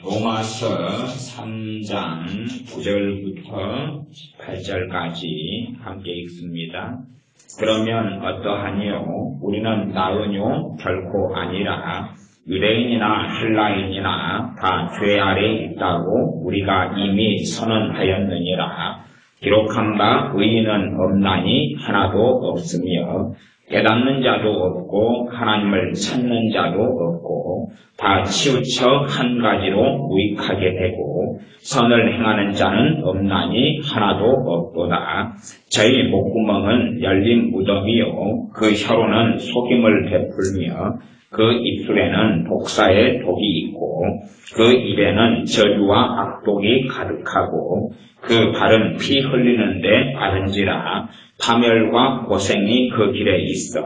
로마서 3장 9절부터 18절까지 함께 읽습니다. 그러면 어떠하니요? 우리는 나으뇨? 결코 아니라 유대인이나 헬라인이나 다 죄 아래 있다고 우리가 이미 선언하였느니라. 기록한 바 의인은 없나니 하나도 없으며 깨닫는 자도 없고 하나님을 찾는 자도 없고 다 치우쳐 한 가지로 무익하게 되고 선을 행하는 자는 없나니 하나도 없도다. 저희 목구멍은 열린 무덤이요 그 혀로는 속임을 베풀며 그 입술에는 독사의 독이 있고 그 입에는 저주와 악독이 가득하고 그 발은 피 흘리는데 빠른지라. 파멸과 고생이 그 길에 있어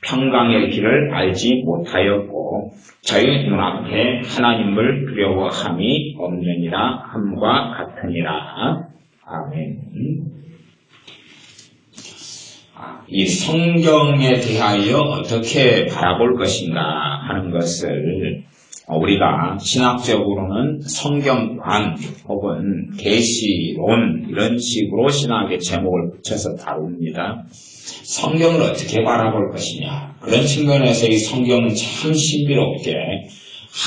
평강의 길을 알지 못하였고 저희 눈앞에 하나님을 두려워함이 없느니라 함과 같으니라. 아멘. 이 성경에 대하여 어떻게 바라볼 것인가 하는 것을 우리가 신학적으로는 성경관 혹은 계시론 이런 식으로 신학의 제목을 붙여서 다룹니다. 성경을 어떻게 바라볼 것이냐. 그런 측면에서 이 성경은 참 신비롭게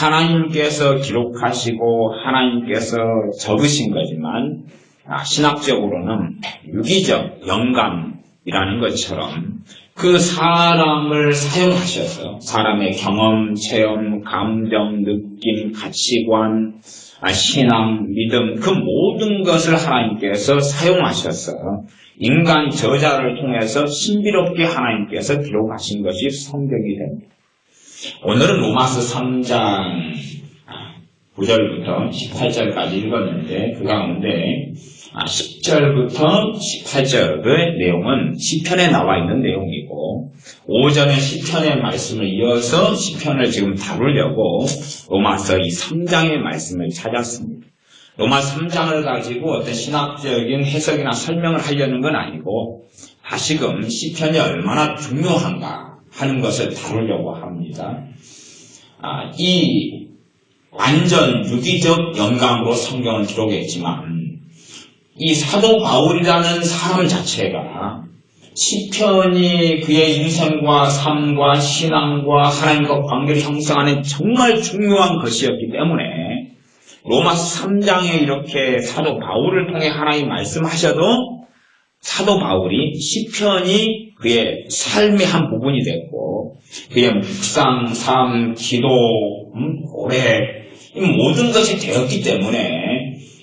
하나님께서 기록하시고 하나님께서 적으신 거지만 신학적으로는 유기적 영감이라는 것처럼 그 사람을 사용하셔서 사람의 경험, 체험, 감정, 느낌, 가치관, 신앙, 믿음 그 모든 것을 하나님께서 사용하셔서 인간 저자를 통해서 신비롭게 하나님께서 기록하신 것이 성경이 됩니다. 오늘은 로마서 3장 9절부터 18절까지 읽었는데 그 가운데 10절부터 18절의 내용은 시편에 나와 있는 내용이고 오전에 시편의 말씀을 이어서 시편을 지금 다루려고 로마서 이 3장의 말씀을 찾았습니다. 로마 3장을 가지고 어떤 신학적인 해석이나 설명을 하려는 건 아니고 다시금 시편이 얼마나 중요한가 하는 것을 다루려고 합니다. 이 완전 유기적 영감으로 성경을 기록했지만 이 사도 바울이라는 사람 자체가 시편이 그의 인생과 삶과 신앙과 하나님과 관계를 형성하는 정말 중요한 것이었기 때문에 로마서 3장에 이렇게 사도 바울을 통해 하나님 말씀하셔도 사도 바울이 시편이 그의 삶의 한 부분이 됐고 그의 묵상, 삶, 기도, 고백 이 모든 것이 되었기 때문에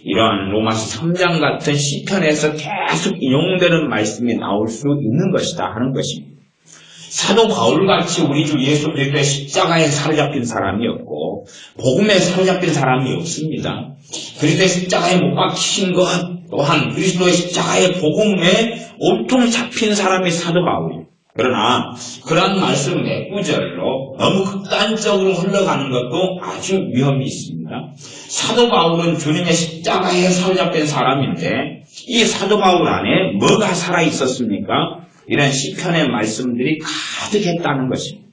이러한 로마서 3장 같은 시편에서 계속 인용되는 말씀이 나올 수 있는 것이다 하는 것입니다. 사도 바울같이 우리 주 예수 그리스도의 십자가에 사로잡힌 사람이 없고 복음에 사로잡힌 사람이 없습니다. 그리스도의 십자가에 못 박히신 것 또한 그리스도의 십자가의 복음에 온통 잡힌 사람이 사도 바울입니다. 그러나 그런 말씀 몇 구절로 너무 극단적으로 흘러가는 것도 아주 위험이 있습니다. 사도 바울은 주님의 십자가에 사로잡힌 사람인데 이 사도 바울 안에 뭐가 살아있었습니까? 이런 시편의 말씀들이 가득했다는 것입니다.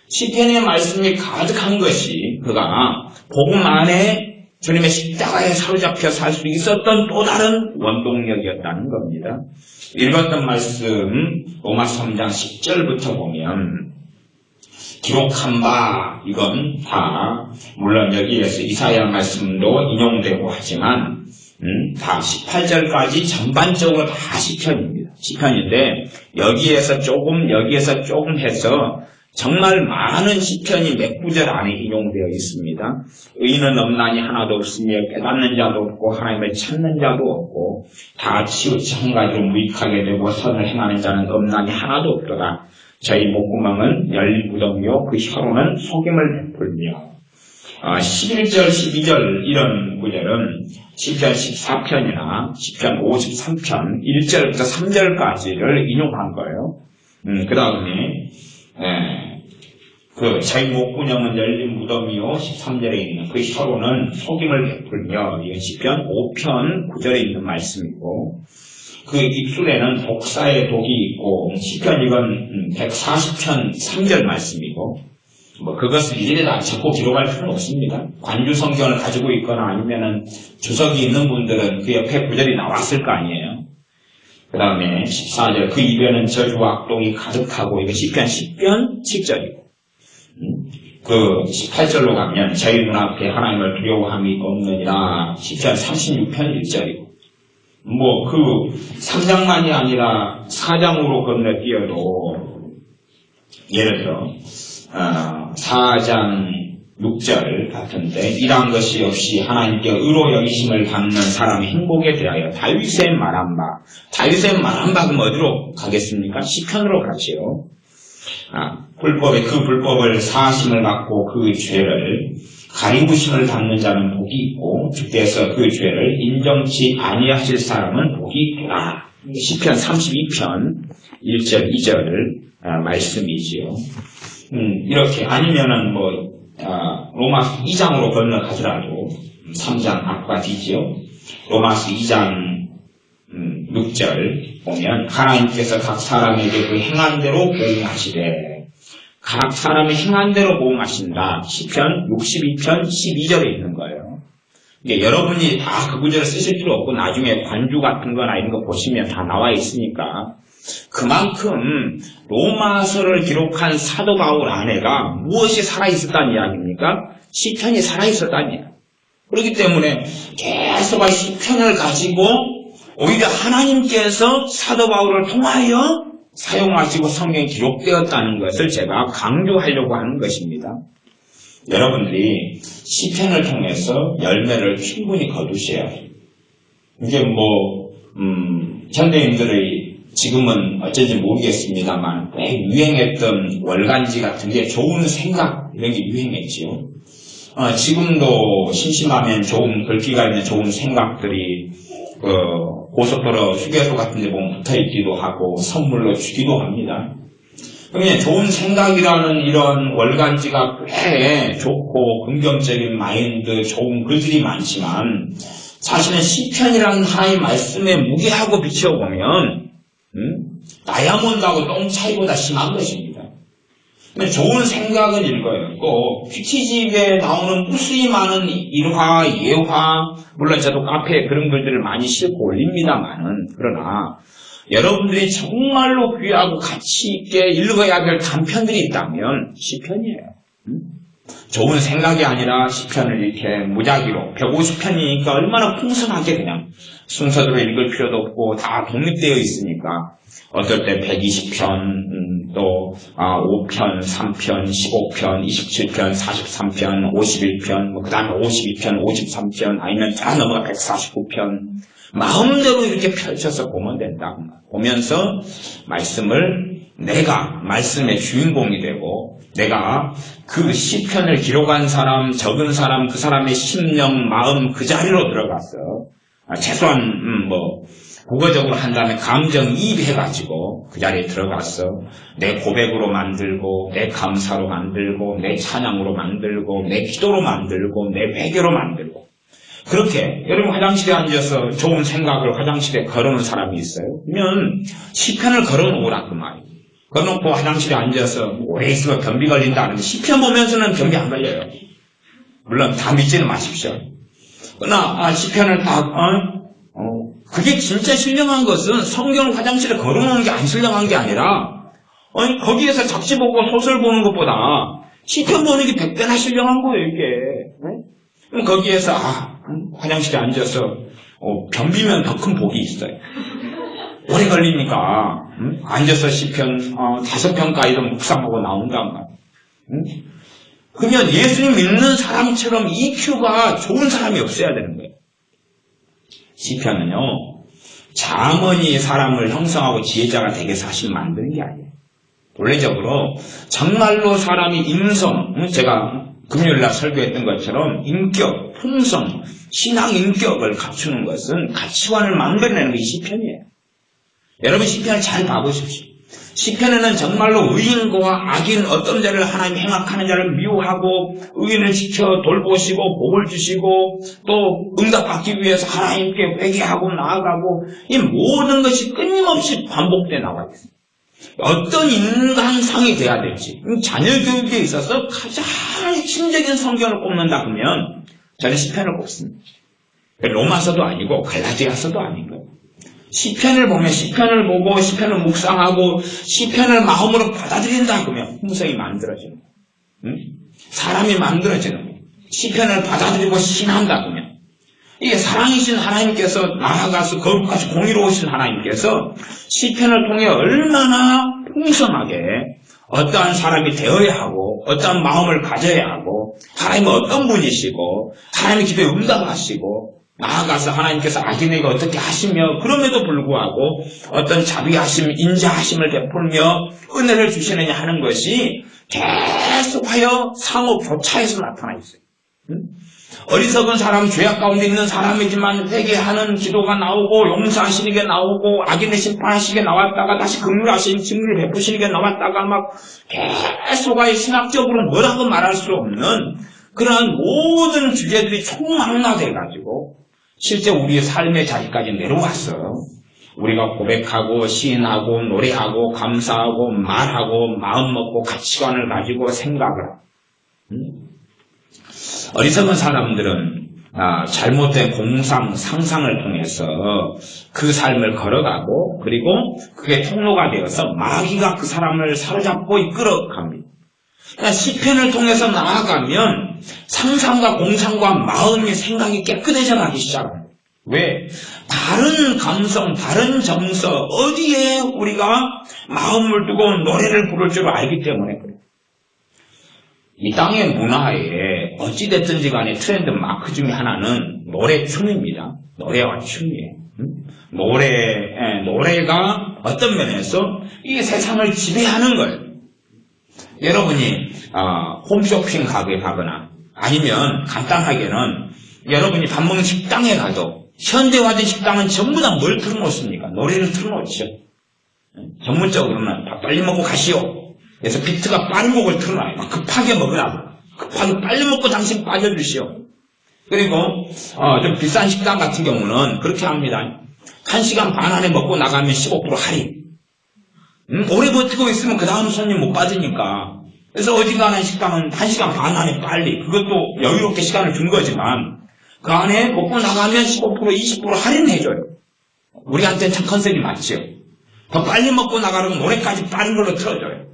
시편의 말씀이 가득한 것이 그가 복음 안에 주님의 십자가에 사로잡혀 살 수 있었던 또 다른 원동력이었다는 겁니다. 읽었던 말씀 로마 3장 10절부터 보면 기록한 바 이건 다 물론 여기에서 이사야 말씀도 인용되고 하지만 다 18절까지 전반적으로 다 시편인데 여기에서 조금 해서 정말 많은 시편이 몇 구절 안에 인용되어 있습니다. 의인은 없나니 하나도 없으며 깨닫는 자도 없고 하나님을 찾는 자도 없고 다 치우쳐 한 가지로 무익하게 되고 선을 행하는 자는 없나니 하나도 없도다. 저희 목구멍은 열린 무덤이요 그 혀로는 속임을 베풀며 11절 12절 이런 구절은 시편 14편이나 시편 53편 1절부터 3절까지를 인용한 거예요. 그 다음에 저희 목구멍은 열린 무덤이요 13절에 있는 그 혀로는 속임을 베풀며 이건 시편 5편 9절에 있는 말씀이고 그 입술에는 독사의 독이 있고 시편 이건 140편 3절 말씀이고 그것을 일일이 다 적고 기록할 필요는 없습니다. 관주 성경을 가지고 있거나 아니면은 주석이 있는 분들은 그 옆에 구절이 나왔을 거 아니에요. 그 다음에 14절, 그 입에는 저주와 악동이 가득하고, 이거 시편 10편 7절이고, 그 18절로 가면 저희 눈앞에 하나님을 두려워함이 없느니라, 시편 36편 1절이고, 그 3장만이 아니라 4장으로 건너뛰어도, 예를 들어 4장 6절 같은데, 이러한 것이 없이 하나님께 의로 여기심을 받는 사람의 행복에 대하여 다윗의 말한 바, 다윗의 말한 바 그럼 어디로 가겠습니까? 시편으로 가지요. 그 불법을 사하심을 받고 그 죄를 가리우심을 받는 자는 복이 있고, 주께서 그 죄를 인정치 아니하실 사람은 복이 있구나. 시편 32편 1절 2절 말씀이지요. 이렇게 아니면은 로마서 2장으로 건너가더라도 3장 앞과 뒤지요. 로마서 2장 6절 보면 하나님께서 각 사람에게 그 행한 대로 보응하시되, 각 사람의 행한 대로 보응하신다. 시편 62편 12절에 있는 거예요. 여러분이 다 그 구절을 쓰실 필요 없고 나중에 관주 같은 거나 이런 거 보시면 다 나와 있으니까, 그만큼 로마서를 기록한 사도 바울 안에가 무엇이 살아있었다는 이야기입니까? 시편이 살아있었다는 이야기. 그렇기 때문에 계속 시편을 가지고 오히려 하나님께서 사도 바울을 통하여 사용하시고 성경에 기록되었다는 것을 제가 강조하려고 하는 것입니다. 여러분들이 시편을 통해서 열매를 충분히 거두셔야 해요. 이게 현대인들의 지금은 어쩐지 모르겠습니다만 꽤 유행했던 월간지 같은 게 좋은 생각 이런 게 유행했지요. 지금도 심심하면 좋은 글귀가 있는 좋은 생각들이 고속도로 휴게소 같은 데 보면 붙어있기도 하고 선물로 주기도 합니다. 그러면 좋은 생각이라는 이런 월간지가 꽤 좋고 긍정적인 마인드, 좋은 글들이 많지만 사실은 시편이라는 하나님의 말씀에 무게하고 비춰보면 다이아몬드하고 똥 차이보다 심한 것입니다. 근데 좋은 생각은 읽어요. 또 퀴치집에 나오는 무수히 많은 일화, 예화, 물론 저도 카페에 그런 글들을 많이 싣고 올립니다만은, 그러나 여러분들이 정말로 귀하고 가치 있게 읽어야 될 단편들이 있다면 시편이에요. 좋은 생각이 아니라 시편을 이렇게 무작위로 150편이니까 얼마나 풍성하게 그냥 순서대로 읽을 필요도 없고 다 독립되어 있으니까 어떨 때 120편, 또 5편, 3편, 15편, 27편, 43편, 51편, 그 다음에 52편, 53편, 아니면 다 넘어가 149편 마음대로 이렇게 펼쳐서 보면 된다. 보면서 내가 말씀의 주인공이 되고 내가 그 시편을 기록한 사람, 적은 사람, 그 사람의 심령, 마음 그 자리로 들어가서 최소한 국어적으로 한다면 감정이입해가지고 그 자리에 들어가서 내 고백으로 만들고 내 감사로 만들고 내 찬양으로 만들고 내 기도로 만들고 내 회개로 만들고, 그렇게 여러분 화장실에 앉아서 좋은 생각을 화장실에 걸어놓은 사람이 있어요. 그러면 시편을 걸어놓으라 그 말이에요. 걸어놓고 화장실에 앉아서 오래 있으면 변비 걸린다 하는데 시편 보면서는 변비 안 걸려요. 물론 다 믿지는 마십시오. 그러나 시편을 그게 진짜 신령한 것은 성경을 화장실에 걸어놓는 게 안 신령한 게 아니라 거기에서 잡지 보고 소설 보는 것보다 시편 보는 게 100배나 신령한 거예요 이게. 그럼 거기에서 화장실에 앉아서 변비면 더 큰 복이 있어요. 오래 걸리니까 앉아서 시편 5편까지도 묵상하고 나온단 말이에요. 그러면 예수님 믿는 사람처럼 EQ가 좋은 사람이 없어야 되는 거예요. 시편은요, 자문이 사람을 형성하고 지혜자가 되게 사실 만드는 게 아니에요. 본래적으로 정말로 사람이 인성, 제가 금요일날 설교했던 것처럼 인격, 품성, 신앙 인격을 갖추는 것은 가치관을 만들어내는 게 시편이에요. 여러분 시편을 잘 봐보십시오. 시편에는 정말로 의인과 악인 어떤 자를 하나님이 행악하는 자를 미워하고 의인을 지켜 돌보시고 복을 주시고 또 응답받기 위해서 하나님께 회개하고 나아가고 이 모든 것이 끊임없이 반복되어 나와 있습니다. 어떤 인간상이 돼야 될지, 자녀 교육에 있어서 가장 핵심적인 성경을 꼽는다 그러면 저는 시편을 꼽습니다. 로마서도 아니고 갈라디아서도 아니고 시편을 보면 시편을 보고 시편을 묵상하고 시편을 마음으로 받아들인다 그러면 hum성이 만들어지는 거예요. 사람이 만들어지는 거예요. 시편을 받아들이고 신한다 그러면 이게 사랑이신 하나님께서 나아가서 거룩하시 공의로우신 하나님께서 시편을 통해 얼마나 풍성하게 어떠한 사람이 되어야 하고 어떠한 마음을 가져야 하고 하나님은 어떤 분이시고 하나님의 기도에 응답하시고 나아가서 하나님께서 악인에게 어떻게 하시며 그럼에도 불구하고 어떤 자비하심, 인자하심을 베풀며 은혜를 주시느냐 하는 것이 계속하여 상호 교차해서 나타나 있어요. 어리석은 사람, 죄악 가운데 있는 사람이지만 회개하는 기도가 나오고 용서하시는 게 나오고 악인을 심판하시게 나왔다가 다시 긍휼하시는 증을 베푸시는 게 나왔다가 막 계속하여 신학적으로 뭐라고 말할 수 없는 그러한 모든 주제들이 총망라돼가지고 실제 우리의 삶의 자리까지 내려왔어. 우리가 고백하고 시인하고 노래하고 감사하고 말하고 마음먹고 가치관을 가지고 생각을 하고 어리석은 사람들은 잘못된 공상, 상상을 통해서 그 삶을 걸어가고 그리고 그게 통로가 되어서 마귀가 그 사람을 사로잡고 이끌어갑니다. 그러니까 시편을 통해서 나아가면 상상과 공상과 마음의 생각이 깨끗해져 가기 시작합니다. 왜? 다른 감성, 다른 정서 어디에 우리가 마음을 두고 노래를 부를 줄 알기 때문에 그래요. 이 땅의 문화에 어찌됐든지 간에 트렌드 마크 중에 하나는 노래 춤입니다. 노래와 춤이에요. 노래가 어떤 면에서 이 세상을 지배하는 거예요. 여러분이 홈쇼핑 가게 가거나 아니면 간단하게는 여러분이 밥 먹는 식당에 가도 현대화된 식당은 전부 다 뭘 틀어놓습니까? 노래를 틀어놓죠. 전문적으로는 밥 빨리 먹고 가시오. 그래서 비트가 빠른 곡을 틀어놔요. 급하게 먹으라고. 급하게 빨리 먹고 당신 빠져주시오. 그리고 좀 비싼 식당 같은 경우는 그렇게 합니다. 1시간 반 안에 먹고 나가면 15% 할인. 오래 버티고 있으면 그 다음 손님 못 받으니까. 그래서 어지간한 식당은 1시간 반 안에 빨리, 그것도 여유롭게 시간을 준 거지만 그 안에 먹고 나가면 15% 20% 할인해줘요. 우리한테는 참 컨셉이 맞죠. 더 빨리 먹고 나가려면 노래까지 빠른 걸로 틀어줘요.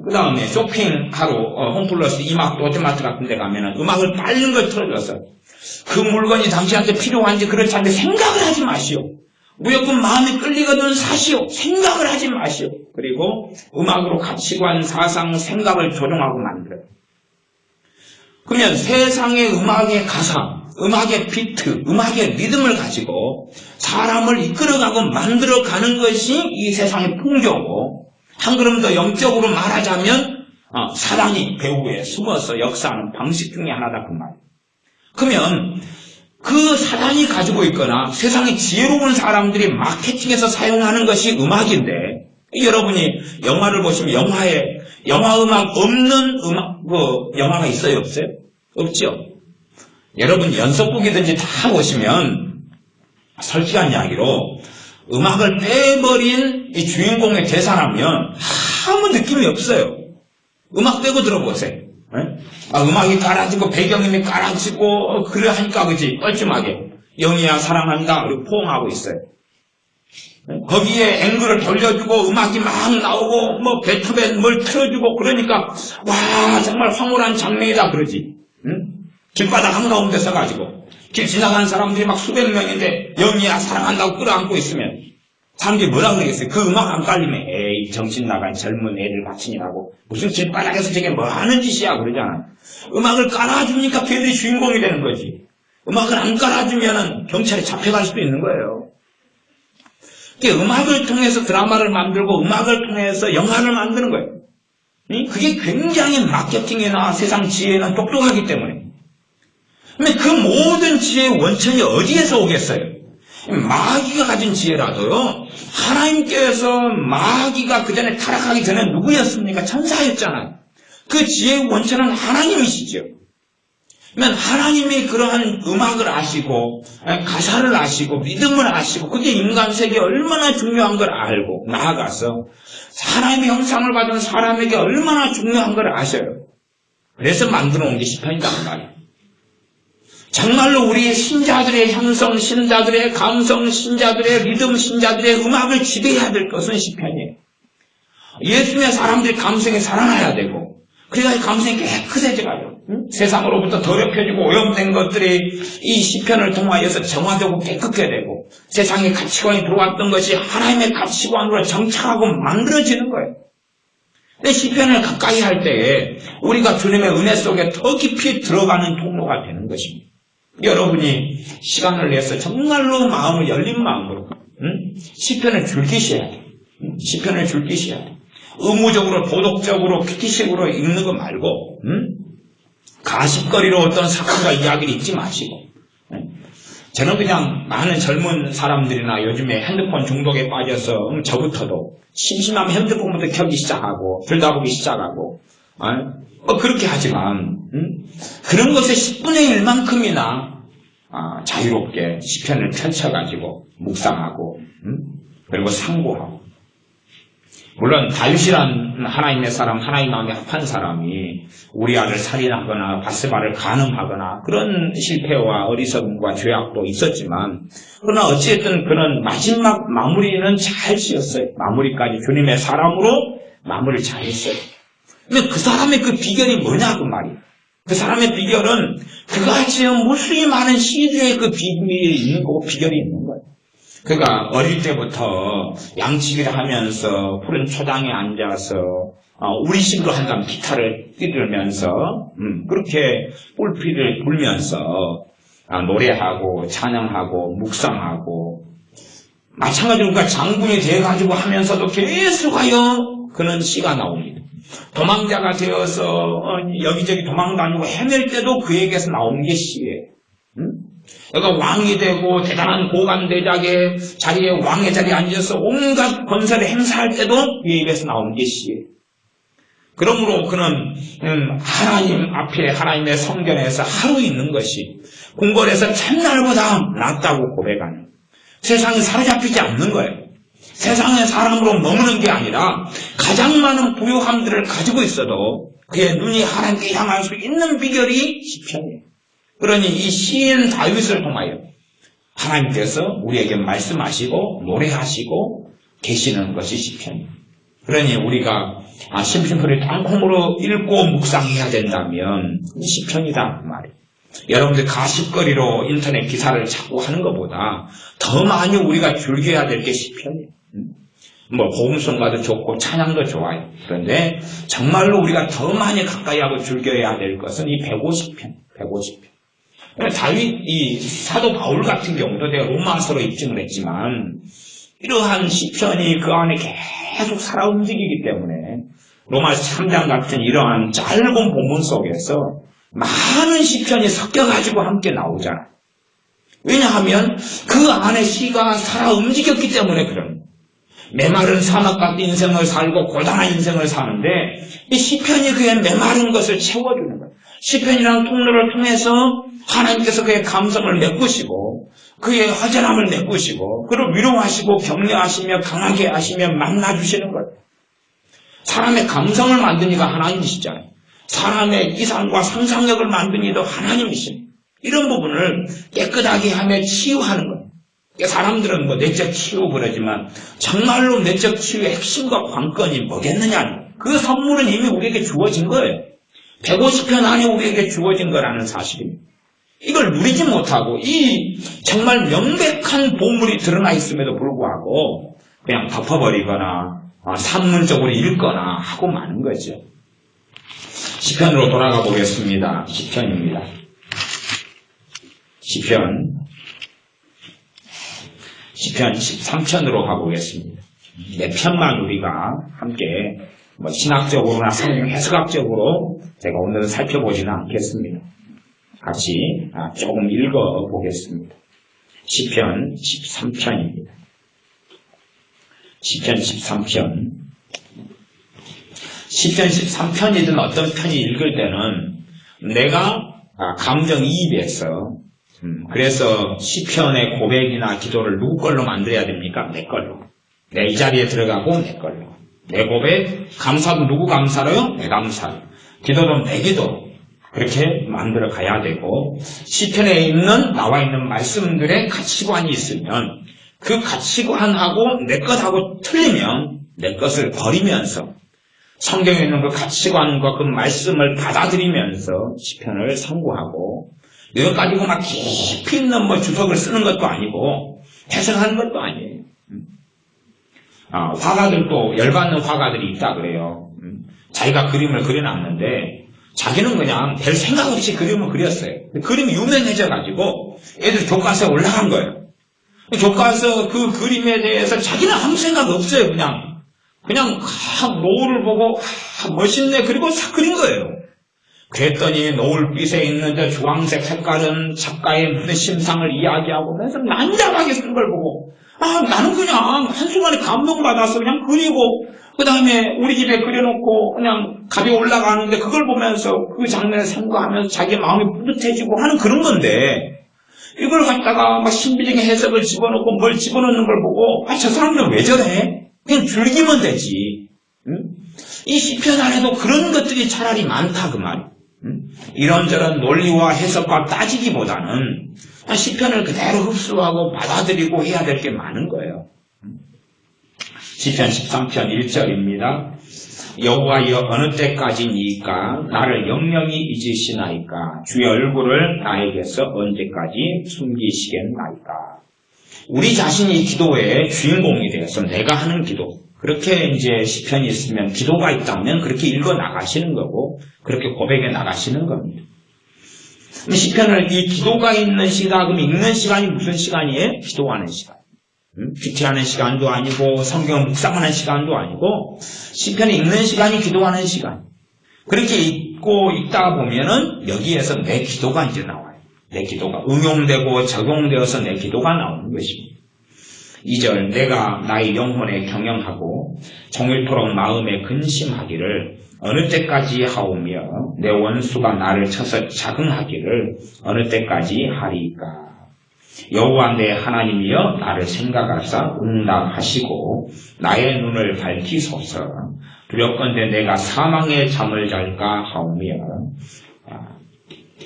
그 다음에 쇼핑하러 홈플러스 이마트 롯데마트 같은 데 가면은 음악을 빠른 걸 틀어줘서 그 물건이 당신한테 필요한지 그렇지 않은데 생각을 하지 마시오. 무조건 마음에 끌리거든 사시오. 생각을 하지 마시오. 그리고 음악으로 가치관, 사상, 생각을 조정하고 만들어요. 그러면 세상의 음악의 가사, 음악의 비트, 음악의 리듬을 가지고 사람을 이끌어가고 만들어가는 것이 이 세상의 풍조고 한 걸음 더 영적으로 말하자면 사단이 배후에 숨어서 역사하는 방식 중에 하나다 그 말이에요. 그러면 그 사단이 가지고 있거나 세상의 지혜로운 사람들이 마케팅에서 사용하는 것이 음악인데 여러분이 영화를 보시면 영화 음악 없는 영화가 있어요? 없어요? 없죠? 여러분 연속곡이든지 다 보시면 솔직한 이야기로 음악을 빼버린 이 주인공의 대사라면 아무 느낌이 없어요. 음악 빼고 들어보세요. 음악이 깔아지고 배경음이 깔아지고 그래 하니까 그지 뻘쭘하게 영희야 사랑한다 그리고 포옹하고 있어요. 거기에 앵글을 돌려주고 음악이 막 나오고 뭐 베토벤 뭘 틀어주고 그러니까 와 정말 황홀한 장면이다 그러지. 길바닥 한가운데 서가지고 길 지나가는 사람들이 막 수백 명인데 영희야 사랑한다고 끌어안고 있으면 사람들이 뭐라 그러겠어요? 그 음악 안 깔리면 에이 정신 나간 젊은 애들 같으니라고 무슨 길바닥에서 저게 뭐 하는 짓이야 그러잖아. 음악을 깔아주니까 걔들이 주인공이 되는 거지. 음악을 안 깔아주면은 경찰에 잡혀갈 수도 있는 거예요. 음악을 통해서 드라마를 만들고 음악을 통해서 영화를 만드는 거예요. 그게 굉장히 마케팅이나 세상 지혜는 똑똑하기 때문에. 근데 그 모든 지혜의 원천이 어디에서 오겠어요? 마귀가 가진 지혜라도요. 하나님께서 마귀가 그 전에 타락하기 전에 누구였습니까? 천사였잖아요. 그 지혜의 원천은 하나님이시죠. 그러면 하나님이 그러한 음악을 아시고 가사를 아시고 믿음을 아시고 그게 인간 세계에 얼마나 중요한 걸 알고 나아가서 하나님의 형상을 받은 사람에게 얼마나 중요한 걸 아셔요. 그래서 만들어 온 게 시편이란 말이에요. 정말로 우리 신자들의 형성, 신자들의 감성, 신자들의 리듬, 신자들의 음악을 지배해야 될 것은 시편이에요. 예수님의 사람들이 감성에 살아나야 되고 그래야 감성이 깨끗해져가요. 세상으로부터 더럽혀지고 오염된 것들이 이 시편을 통하여서 정화되고 깨끗게 되고 세상의 가치관이 들어왔던 것이 하나님의 가치관으로 정착하고 만들어지는 거예요. 근데 시편을 가까이 할 때에 우리가 주님의 은혜 속에 더 깊이 들어가는 통로가 되는 것입니다. 여러분이 시간을 내서 정말로 마음을 열린 마음으로 시편을 즐기셔야 돼요. 시편을 즐기셔야 돼요. 의무적으로 도덕적으로 퀴티식으로 읽는 거 말고 가십거리로 어떤 사건과 이야기를 읽지 마시고 저는 그냥 많은 젊은 사람들이나 요즘에 핸드폰 중독에 빠져서 저부터도 심심하면 핸드폰부터 켜기 시작하고 들다보기 시작하고 그렇게 하지만 그런 것의 10분의 1만큼이나 자유롭게 시편을 펼쳐가지고 묵상하고 그리고 상고하고 물론 다윗이란 하나님의 사람, 하나님 마음에 합한 사람이 우리아를 살인하거나 바세바를 간음하거나 그런 실패와 어리석음과 죄악도 있었지만 그러나 어찌됐든 그는 마지막 마무리는 잘 지었어요. 마무리까지 주님의 사람으로 마무리를 잘 했어요. 근데 그 사람의 그 비결이 뭐냐고 말이에요. 그 사람의 비결은 그가 지은 무수히 많은 시주의 그 비밀이 있는 거고 비결이 있는 거예요. 그가 어릴 때부터 양치기를 하면서 푸른 초장에 앉아서 우리식으로 한다면 기타를 휘두르면서 그렇게 뿔피를 불면서 노래하고 찬양하고 묵상하고 마찬가지로 그가 장군이 되어가지고 하면서도 계속하여 그는 시가 나옵니다. 도망자가 되어서 여기저기 도망다니고 헤맬 때도 그에게서 나오는 게 시예요. 그러니까 왕이 되고 대단한 고관대작의 자리에 왕의 자리에 앉아서 온갖 권세를 행사할 때도 그의 입에서 나오는 게 시예요. 그러므로 그는 하나님 앞에 하나님의 성전에서 하루 있는 것이 궁궐에서 첫날보다 낫다고 고백하는 세상에 사로잡히지 않는 거예요. 세상의 사람으로 머무는 게 아니라 가장 많은 부요함들을 가지고 있어도 그의 눈이 하나님께 향할 수 있는 비결이 시편이에요. 그러니 이 시인 다윗을 통하여 하나님께서 우리에게 말씀하시고 노래하시고 계시는 것이 시편이에요. 그러니 우리가 심심풀이 땅콩으로 읽고 묵상해야 된다면 시편이다 그 말이에요. 여러분들 가십거리로 인터넷 기사를 찾고 하는 것보다 더 많이 우리가 즐겨야 될 게 시편이에요. 복음성가도 좋고 찬양도 좋아요. 그런데 정말로 우리가 더 많이 가까이 하고 즐겨야 될 것은 이 150편. 다윗, 이 사도 바울 같은 경우도 내가 로마서로 입증을 했지만 이러한 시편이 그 안에 계속 살아 움직이기 때문에 로마서 3장 같은 이러한 짧은 본문 속에서 많은 시편이 섞여가지고 함께 나오잖아요. 왜냐하면 그 안에 시가 살아 움직였기 때문에 그런 거예요. 메마른 사막 같은 인생을 살고 고단한 인생을 사는데 이 시편이 그의 메마른 것을 채워주는 거예요. 시편이라는 통로를 통해서 하나님께서 그의 감성을 메꾸시고 그의 허전함을 메꾸시고 그를 위로하시고 격려하시며 강하게 하시며 만나주시는 거예요. 사람의 감성을 만든 이가 하나님이시잖아요. 사람의 이상과 상상력을 만든 이도 하나님이십니다. 이런 부분을 깨끗하게 하며 치유하는 거예요. 사람들은 내적 치유 그러지만 정말로 내적 치유의 핵심과 관건이 뭐겠느냐. 그 선물은 이미 우리에게 주어진 거예요. 150편 안에 우리에게 주어진 거라는 사실입니다. 이걸 누리지 못하고 이 정말 명백한 보물이 드러나 있음에도 불구하고 그냥 덮어버리거나 산문적으로 읽거나 하고 마는 거죠. 시편으로 돌아가 보겠습니다. 시편입니다. 시편 13편으로 가보겠습니다. 네 편만 우리가 함께 신학적으로나 성경 해석학적으로 제가 오늘은 살펴보지는 않겠습니다. 같이 조금 읽어보겠습니다. 시편 13편입니다. 시편 13편. 시편 13편이든 어떤 편이 읽을 때는 내가 감정이입해서 그래서 시편의 고백이나 기도를 누구 걸로 만들어야 됩니까? 내 걸로. 내 이 자리에 들어가고 내 걸로. 내 고백, 감사도 누구 감사로요? 내 감사로. 기도도 내 기도. 그렇게 만들어 가야 되고, 시편에 있는 나와 있는 말씀들의 가치관이 있으면 그 가치관하고 내 것하고 틀리면 내 것을 버리면서 성경에 있는 그 가치관과 그 말씀을 받아들이면서 시편을 상고하고, 이것 가지고 막 깊이 있는 주석을 쓰는 것도 아니고 해석하는 것도 아니에요. 화가들도 열받는 화가들이 있다 그래요. 자기가 그림을 그려놨는데 자기는 그냥 별 생각 없이 그림을 그렸어요. 그림이 유명해져가지고 애들 교과서에 올라간 거예요. 교과서 그 그림에 대해서 자기는 아무 생각 없어요. 그냥 노을을 보고 멋있네 그리고 싹 그린 거예요. 그랬더니 노을빛에 있는 저 주황색 색깔은 작가의 무슨 심상을 이야기하고 그래서 난잡하게 쓴 걸 보고 나는 그냥 한순간에 감동받아서 그냥 그리고 그 다음에 우리 집에 그려놓고 그냥 값이 올라가는데 그걸 보면서 그 장면을 생각하면서 자기 마음이 뿌듯해지고 하는 그런 건데 이걸 갖다가 막 신비적인 해석을 집어넣고 뭘 집어넣는 걸 보고 저 사람들은 왜 저래? 그냥 즐기면 되지. 이 시편 안에도 그런 것들이 차라리 많다 그 말이에요. 이런저런 논리와 해석과 따지기보다는 시편을 그대로 흡수하고 받아들이고 해야 될 게 많은 거예요. 시편 13편 1절입니다. 여호와여 어느 때까지니까 나를 영영히 잊으시나이까 주의 얼굴을 나에게서 언제까지 숨기시겠나이까. 우리 자신이 기도의 주인공이 되어서 내가 하는 기도, 그렇게 이제 시편이 있으면 기도가 있다면 그렇게 읽어 나가시는 거고 그렇게 고백해 나가시는 겁니다. 시편을 이 기도가 있는 시간, 읽는 시간이 무슨 시간이에요? 기도하는 시간. 큐티하는 시간도 아니고 성경을 묵상하는 시간도 아니고 시편을 읽는 시간이 기도하는 시간. 그렇게 읽고 있다 보면은 여기에서 내 기도가 이제 나와요. 내 기도가 응용되고 적용되어서 내 기도가 나오는 것입니다. 2절 내가 나의 영혼에 경영하고 종일토록 마음에 근심하기를 어느 때까지 하오며 내 원수가 나를 쳐서 자긍하기를 어느 때까지 하리이까. 여호와 내 하나님이여 나를 생각하사 응답하시고 나의 눈을 밝히소서. 두렵건대 내가 사망의 잠을 잘까 하오며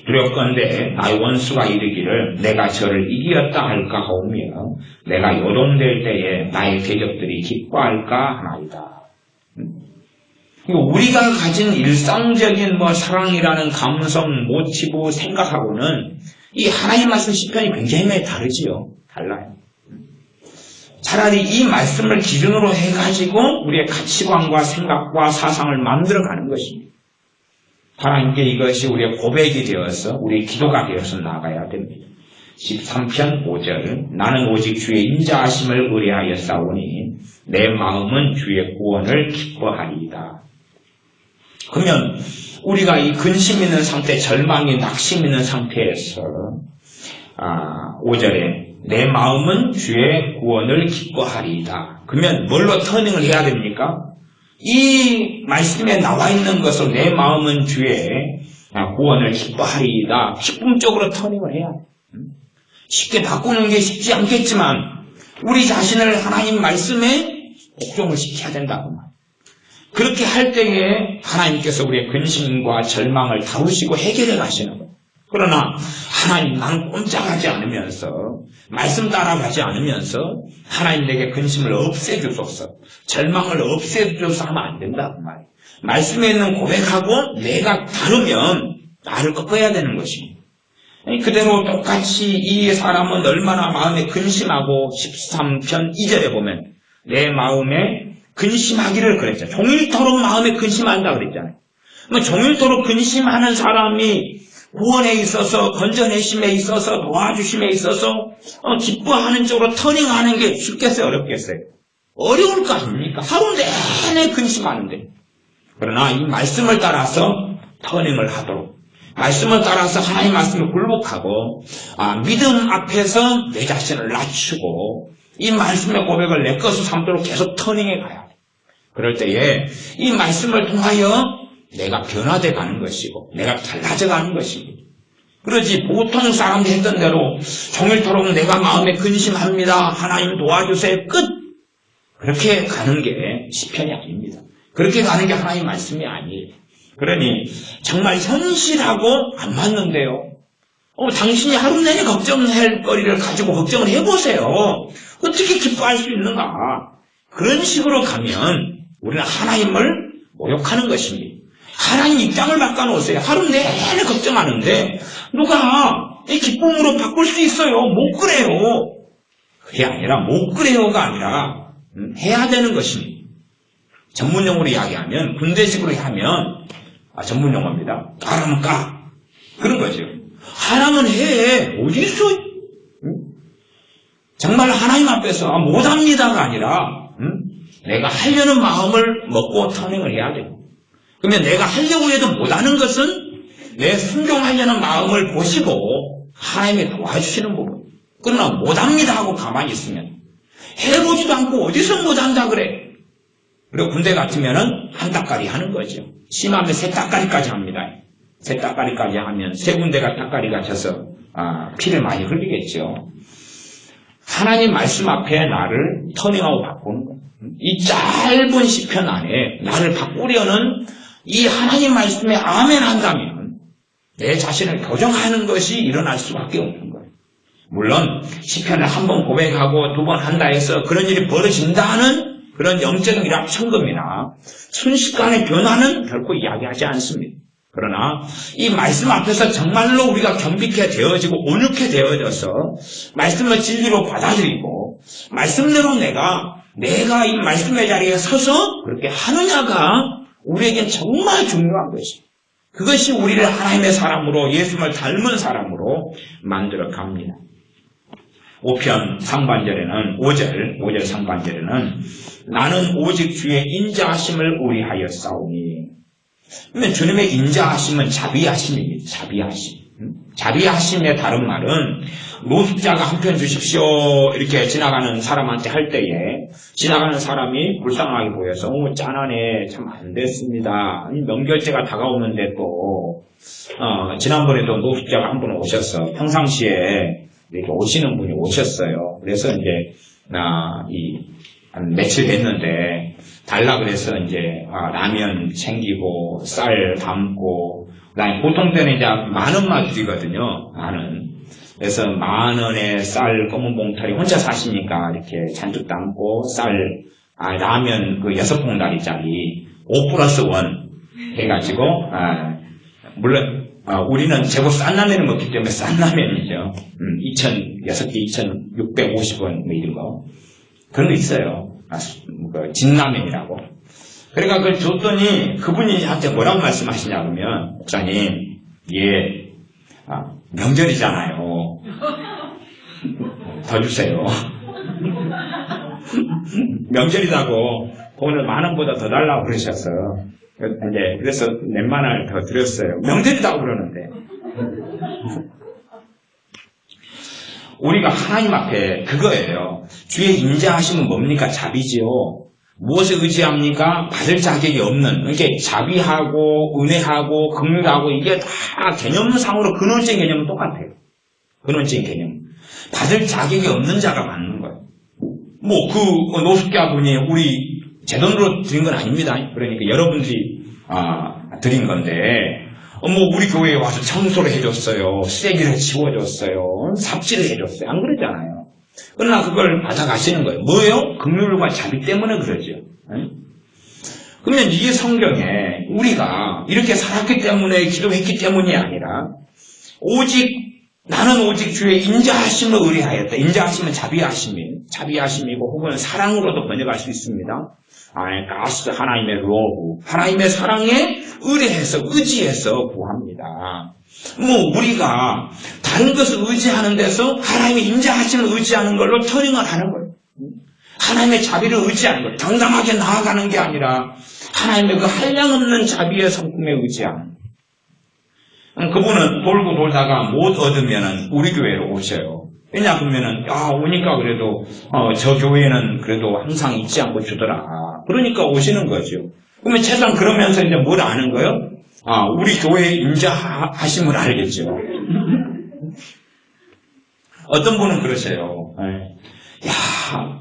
두렵건대 나의 원수가 이르기를 내가 저를 이기었다 할까 하오며 내가 요동될 때에 나의 대적들이 기뻐할까 하나이다. 우리가 가진 일상적인 사랑이라는 감성, 모티브, 생각하고는 이 하나님 말씀 시편이 굉장히 다르지요. 달라요. 차라리 이 말씀을 기준으로 해가지고 우리의 가치관과 생각과 사상을 만들어가는 것입니다. 하나님께 이것이 우리의 고백이 되어서 우리의 기도가 되어서 나가야 됩니다. 13편 5절 나는 오직 주의 인자하심을 의뢰하여 싸우니 내 마음은 주의 구원을 기뻐하리이다. 그러면 우리가 이 근심 있는 상태, 절망이 낙심 있는 상태에서 5절에 내 마음은 주의 구원을 기뻐하리이다. 그러면 뭘로 터닝을 해야 됩니까? 이 말씀에 나와 있는 것을 내 마음은 주의 구원을 기뻐하리이다. 기쁨적으로 터닝을 해야 돼. 쉽게 바꾸는 게 쉽지 않겠지만 우리 자신을 하나님 말씀에 복종을 시켜야 된다고 말이에요. 그렇게 할 때에 하나님께서 우리의 근심과 절망을 다루시고 해결해 가시는 거예요. 그러나 하나님 나는 꼼짝하지 않으면서 말씀 따라가지 않으면서 하나님 내게 근심을 없애주소서 절망을 없애주소서 하면 안 된다고 말이에요. 말씀에 있는 고백하고 내가 다르면 나를 꺾어야 되는 것입니다. 그대로 똑같이 이 사람은 얼마나 마음에 근심하고 13편 2절에 보면 내 마음에 근심하기를 그랬죠. 종일토록 마음에 근심한다 그랬잖아요. 종일토록 근심하는 사람이 구원에 있어서 건져내심에 있어서 도와주심에 있어서 기뻐하는 쪽으로 터닝하는 게 쉽겠어요? 어렵겠어요? 어려울 거 아닙니까? 하루 내내 근심하는데. 그러나 이 말씀을 따라서 터닝을 하도록 말씀을 따라서 하나님 말씀을 굴복하고 믿음 앞에서 내 자신을 낮추고 이 말씀의 고백을 내 것으로 삼도록 계속 터닝해 가야 돼. 그럴 때에 이 말씀을 통하여 내가 변화돼 가는 것이고 내가 달라져 가는 것입니다. 그러지 보통 사람이 했던 대로 종일토록 내가 마음에 근심합니다. 하나님 도와주세요. 끝. 그렇게 가는 게 시편이 아닙니다. 그렇게 가는 게 하나님 말씀이 아니에요. 그러니 정말 현실하고 안 맞는데요. 당신이 하루 내내 걱정할 거리를 가지고 걱정을 해보세요. 어떻게 기뻐할 수 있는가? 그런 식으로 가면 우리는 하나님을 모욕하는 것입니다. 하나님 입장을 바꿔놓으세요. 하루 내내 걱정하는데 누가 이 기쁨으로 바꿀 수 있어요? 못 그래요. 그게 아니라 못 그래요가 아니라 해야 되는 것입니다. 전문용어로 이야기하면 군대식으로 하면 전문용어입니다. 가라면 까. 그런 거죠. 하라면 해. 어디서 정말 하나님 앞에서 못합니다가 아니라 내가 하려는 마음을 먹고 터닝을 해야 되고 그러면 내가 하려고 해도 못하는 것은 내 순종하려는 마음을 보시고 하나님이 도와주시는 부분. 그러나 못합니다 하고 가만히 있으면 해보지도 않고 어디서 못한다 그래. 그리고 군대 같으면은 한 따까리 하는 거죠. 심하면 세 따까리까지 합니다. 세 따까리까지 하면 세 군데가 따까리가 져서 피를 많이 흘리겠죠. 하나님 말씀 앞에 나를 터닝하고 바꾸는 거예요. 이 짧은 시편 안에 나를 바꾸려는 이 하나님 말씀에 아멘 한다면 내 자신을 교정하는 것이 일어날 수밖에 없는 거예요. 물론 시편을 한 번 고백하고 두 번 한다 해서 그런 일이 벌어진다는 그런 영적인 일확천금이나 순식간의 변화는 결코 이야기하지 않습니다. 그러나 이 말씀 앞에서 정말로 우리가 겸비케 되어지고 온유케 되어져서 말씀을 진리로 받아들이고 말씀대로 내가 이 말씀의 자리에 서서 그렇게 하느냐가 우리에겐 정말 중요한 것이에요. 그것이 우리를 하나님의 사람으로 예수님을 닮은 사람으로 만들어 갑니다. 5편 상반절에는 5절 상반절에는 나는 오직 주의 인자하심을 의뢰하였사오니. 그러면 주님의 인자하심은 자비하심입니다. 자비하심의 다른 말은 노숙자가 한 편 주십시오 이렇게 지나가는 사람한테 할 때에 지나가는 사람이 불쌍하게 보여서 짠하네 참 안 됐습니다. 명절제가 다가오는데 또 지난번에도 노숙자가 한 분 오셨어. 평상시에 이렇게 오시는 분이 오셨어요. 그래서 이제 한 며칠 됐는데 달라 그래서 이제 라면 챙기고 쌀 담고 보통 때는 이제 10,000원만 드리거든요. 그래서 10,000원에 쌀 검은 봉투리 혼자 사시니까 이렇게 잔뜩 담고 쌀 라면 그 6봉다리짜리 5+1 해가지고 물론 우리는 재고 싼 라면을 먹기 때문에 싼 라면이죠. 6개 2,650원 뭐 이런 거 그런 거 있어요. 진라면이라고. 그러니까 그걸 줬더니 그분이 한테 뭐라고 말씀하시냐 그러면 목사님 명절이잖아요. 더 주세요. 명절이라고 돈을 10,000원보다 더 달라고 그러셨어요. 그래서 몇만 원을 더 드렸어요. 명절이라고 그러는데. 우리가 하나님 앞에 그거예요. 주의 인자하심은 뭡니까? 자비지요. 무엇을 의지합니까? 받을 자격이 없는. 이렇게 자비하고 은혜하고 긍휼하고 이게 다 개념상으로 근원적인 개념은 똑같아요. 근원적인 개념. 받을 자격이 없는 자가 받는 거예요. 노숙자분이 우리 제 돈으로 드린 건 아닙니다. 그러니까 여러분들이 드린 건데 우리 교회에 와서 청소를 해줬어요. 쓰레기를 치워줬어요. 삽질을 해줬어요. 안 그러잖아요. 그러나 그걸 받아가시는 거예요. 뭐예요? 긍휼과 자비 때문에 그러죠. 그러면 이게 성경에 우리가 이렇게 살았기 때문에 기도했기 때문이 아니라 나는 오직 주의 인자하심을 의뢰하였다. 인자하심은 자비하심이고 혹은 사랑으로도 번역할 수 있습니다. 가스 하나님의 로브, 하나님의 사랑에 의지해서 구합니다. 우리가 다른 것을 의지하는 데서 하나님의 인자하심을 의지하는 걸로 터닝을 하는 거예요. 하나님의 자비를 의지하는 거예요. 당당하게 나아가는 게 아니라 하나님의 그 한량없는 자비의 성품에 의지하는 거예요. 그분은 돌고 돌다가 못 얻으면 우리 교회로 오셔요. 왜냐 그러면은 오니까 그래도 저 교회는 그래도 항상 잊지 않고 주더라. 그러니까 오시는 거죠. 그러면 최소한 그러면서 이제 뭘 아는 거예요? 우리 교회의 인자하심을 알겠죠. 어떤 분은 그러세요. 야,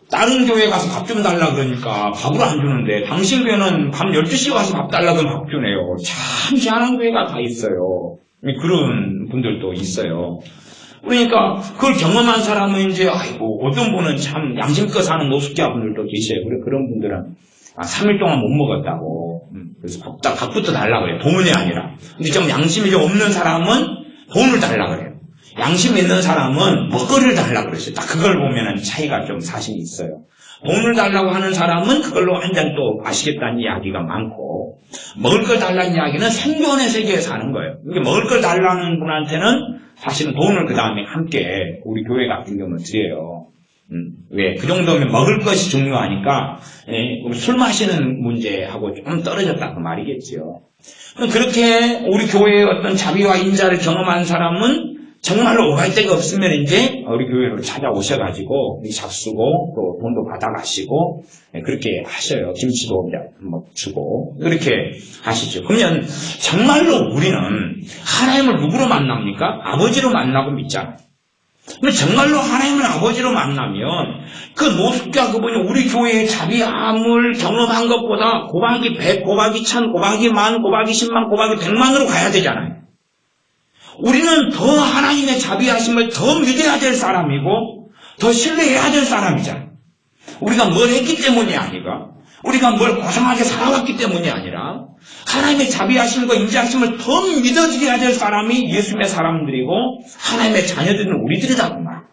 다른 교회 가서 밥 좀 달라 그러니까 밥을 안 주는데 당신 교회는 밤 12시에 와서 밥 달라 그러면 밥 주네요. 참 희한한 교회가 다 있어요. 그런 분들도 있어요. 그러니까 그걸 경험한 사람은 이제 아이고 어떤 분은 참 양심껏 사는 노숙자 분들도 계셔요. 그런 분들은 3일 동안 못 먹었다고. 그래서 밥부터 달라 그래요. 돈이 아니라. 근데 좀 양심이 좀 없는 사람은 돈을 달라 그래요. 양심 있는 사람은 먹거리를 달라 그랬어요. 딱 그걸 보면은 차이가 좀 사실이 있어요. 돈을 달라고 하는 사람은 그걸로 한 잔 또 마시겠다는 이야기가 많고, 먹을 걸 달라는 이야기는 생존의 세계에 사는 거예요. 이게 먹을 걸 달라는 분한테는 사실은 돈을 그 다음에 함께 우리 교회 같은 경우는 드려요. 왜? 그 정도면 먹을 것이 중요하니까, 술 마시는 문제하고 좀 떨어졌다 그 말이겠죠. 그렇게 우리 교회의 어떤 자비와 인자를 경험한 사람은 정말로 오갈 데가 없으면 이제 우리 교회로 찾아오셔가지고 잡수고 또 돈도 받아가시고 그렇게 하셔요. 김치도 주고 그렇게 하시죠. 그러면 정말로 우리는 하나님을 누구로 만납니까? 아버지로 만나고 믿잖아요. 근데 정말로 하나님을 아버지로 만나면 그 노숙자 그분이 우리 교회의 자비함을 경험한 것보다 곱하기 100, 곱하기 1000, 곱하기 10,000, 곱하기 10만, 곱하기 100만으로 가야 되잖아요. 우리는 더 하나님의 자비하심을 더 믿어야 될 사람이고 더 신뢰해야 될 사람이잖아요. 우리가 뭘 했기 때문이 아니라 우리가 뭘 고상하게 살아왔기 때문이 아니라 하나님의 자비하심과 인자하심을 더 믿어드려야 될 사람이 예수님의 사람들이고 하나님의 자녀들은 우리들이다 그 말.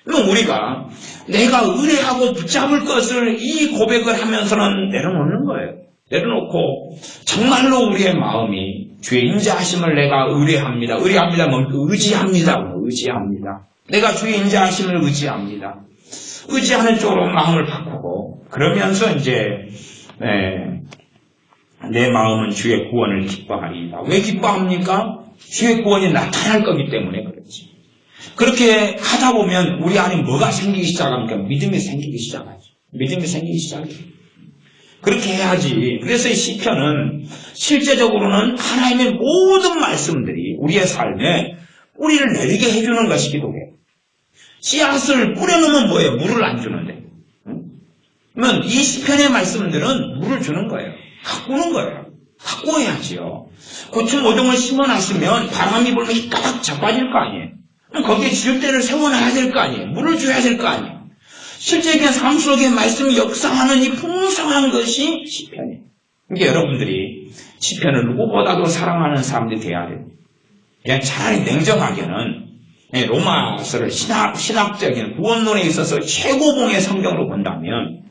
그럼 우리가 내가 의뢰하고 붙잡을 것을 이 고백을 하면서는 내려놓는 거예요. 내려놓고 정말로 우리의 마음이 주의 인자하심을 내가 의뢰합니다. 의뢰합니다. 의지합니다. 내가 주의 인자하심을 의지합니다. 의지하는 쪽으로 마음을 바꾸고 그러면서 이제 내 마음은 주의 구원을 기뻐하리이다. 왜 기뻐합니까? 주의 구원이 나타날 거기 때문에 그렇지. 그렇게 하다 보면 우리 안에 뭐가 생기기 시작합니까? 믿음이 생기기 시작하죠. 믿음이 생기기 시작해요. 그렇게 해야지. 그래서 이 시편은 실제적으로는 하나님의 모든 말씀들이 우리의 삶에 뿌리를 내리게 해주는 것이기도 해요. 씨앗을 뿌려놓으면 뭐예요? 물을 안 주는데. 그러면 이 시편의 말씀들은 물을 주는 거예요. 가꾸는 거예요. 가꾸어야지요. 고추 모종을 심어놨으면 바람이 불면 휘까닥 자빠질 거 아니에요. 그럼 거기에 지을 세워놔야 될 거 아니에요. 물을 줘야 될 거 아니에요. 실제적인 삶 속에 말씀이 역사하는 이 풍성한 것이 시편이에요. 그러니까 여러분들이 시편을 누구보다도 사랑하는 사람들이 돼야 돼요. 그냥 차라리 냉정하게는 로마서를 신학적인 구원론에 있어서 최고봉의 성경으로 본다면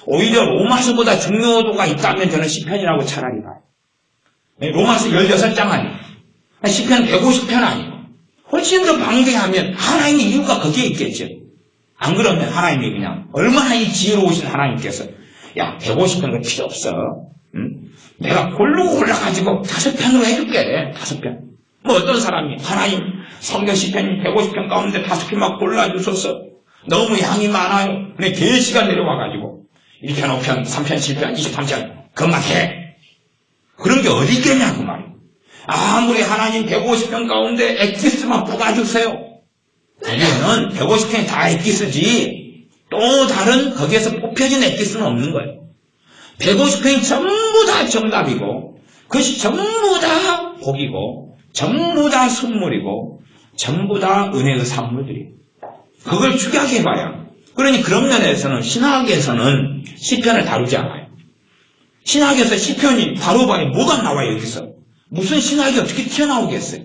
오히려 로마서보다 중요도가 있다면 저는 시편이라고 차라리 봐요. 로마서 16장 아니에요. 시편 150편 아니에요. 훨씬 더 방대하면 하나님의 이유가 거기에 있겠죠. 안 그러면 하나님이 그냥 얼마나 이 지혜로우신 하나님께서 야 150편은 필요 없어. 내가 골로 골라가지고 5편으로 해줄게. 5편. 뭐 어떤 사람이 하나님 성경 시편 150편 가운데 5편만 골라주셔서 너무 양이 많아요. 근데 계시가 내려와가지고 1편, 5편, 3편, 7편, 23편 그것만 해. 그런 게 어디 있겠냐고 말이에요. 아무리 하나님 150편 가운데 엑기스만 뽑아주세요. 거기에는 150편이 다 엑기스지 또 다른 거기에서 뽑혀진 엑기스는 없는 거예요. 150편이 전부 다 정답이고 그것이 전부 다 복이고 전부 다 선물이고 전부 다 은혜의 산물들이에요. 그걸 축약해봐야. 그러니 그런 면에서는 신학에서는 시편을 다루지 않아요. 신학에서 시편이 다뤄봐야 뭐가 나와요 여기서. 무슨 신학이 어떻게 튀어나오겠어요.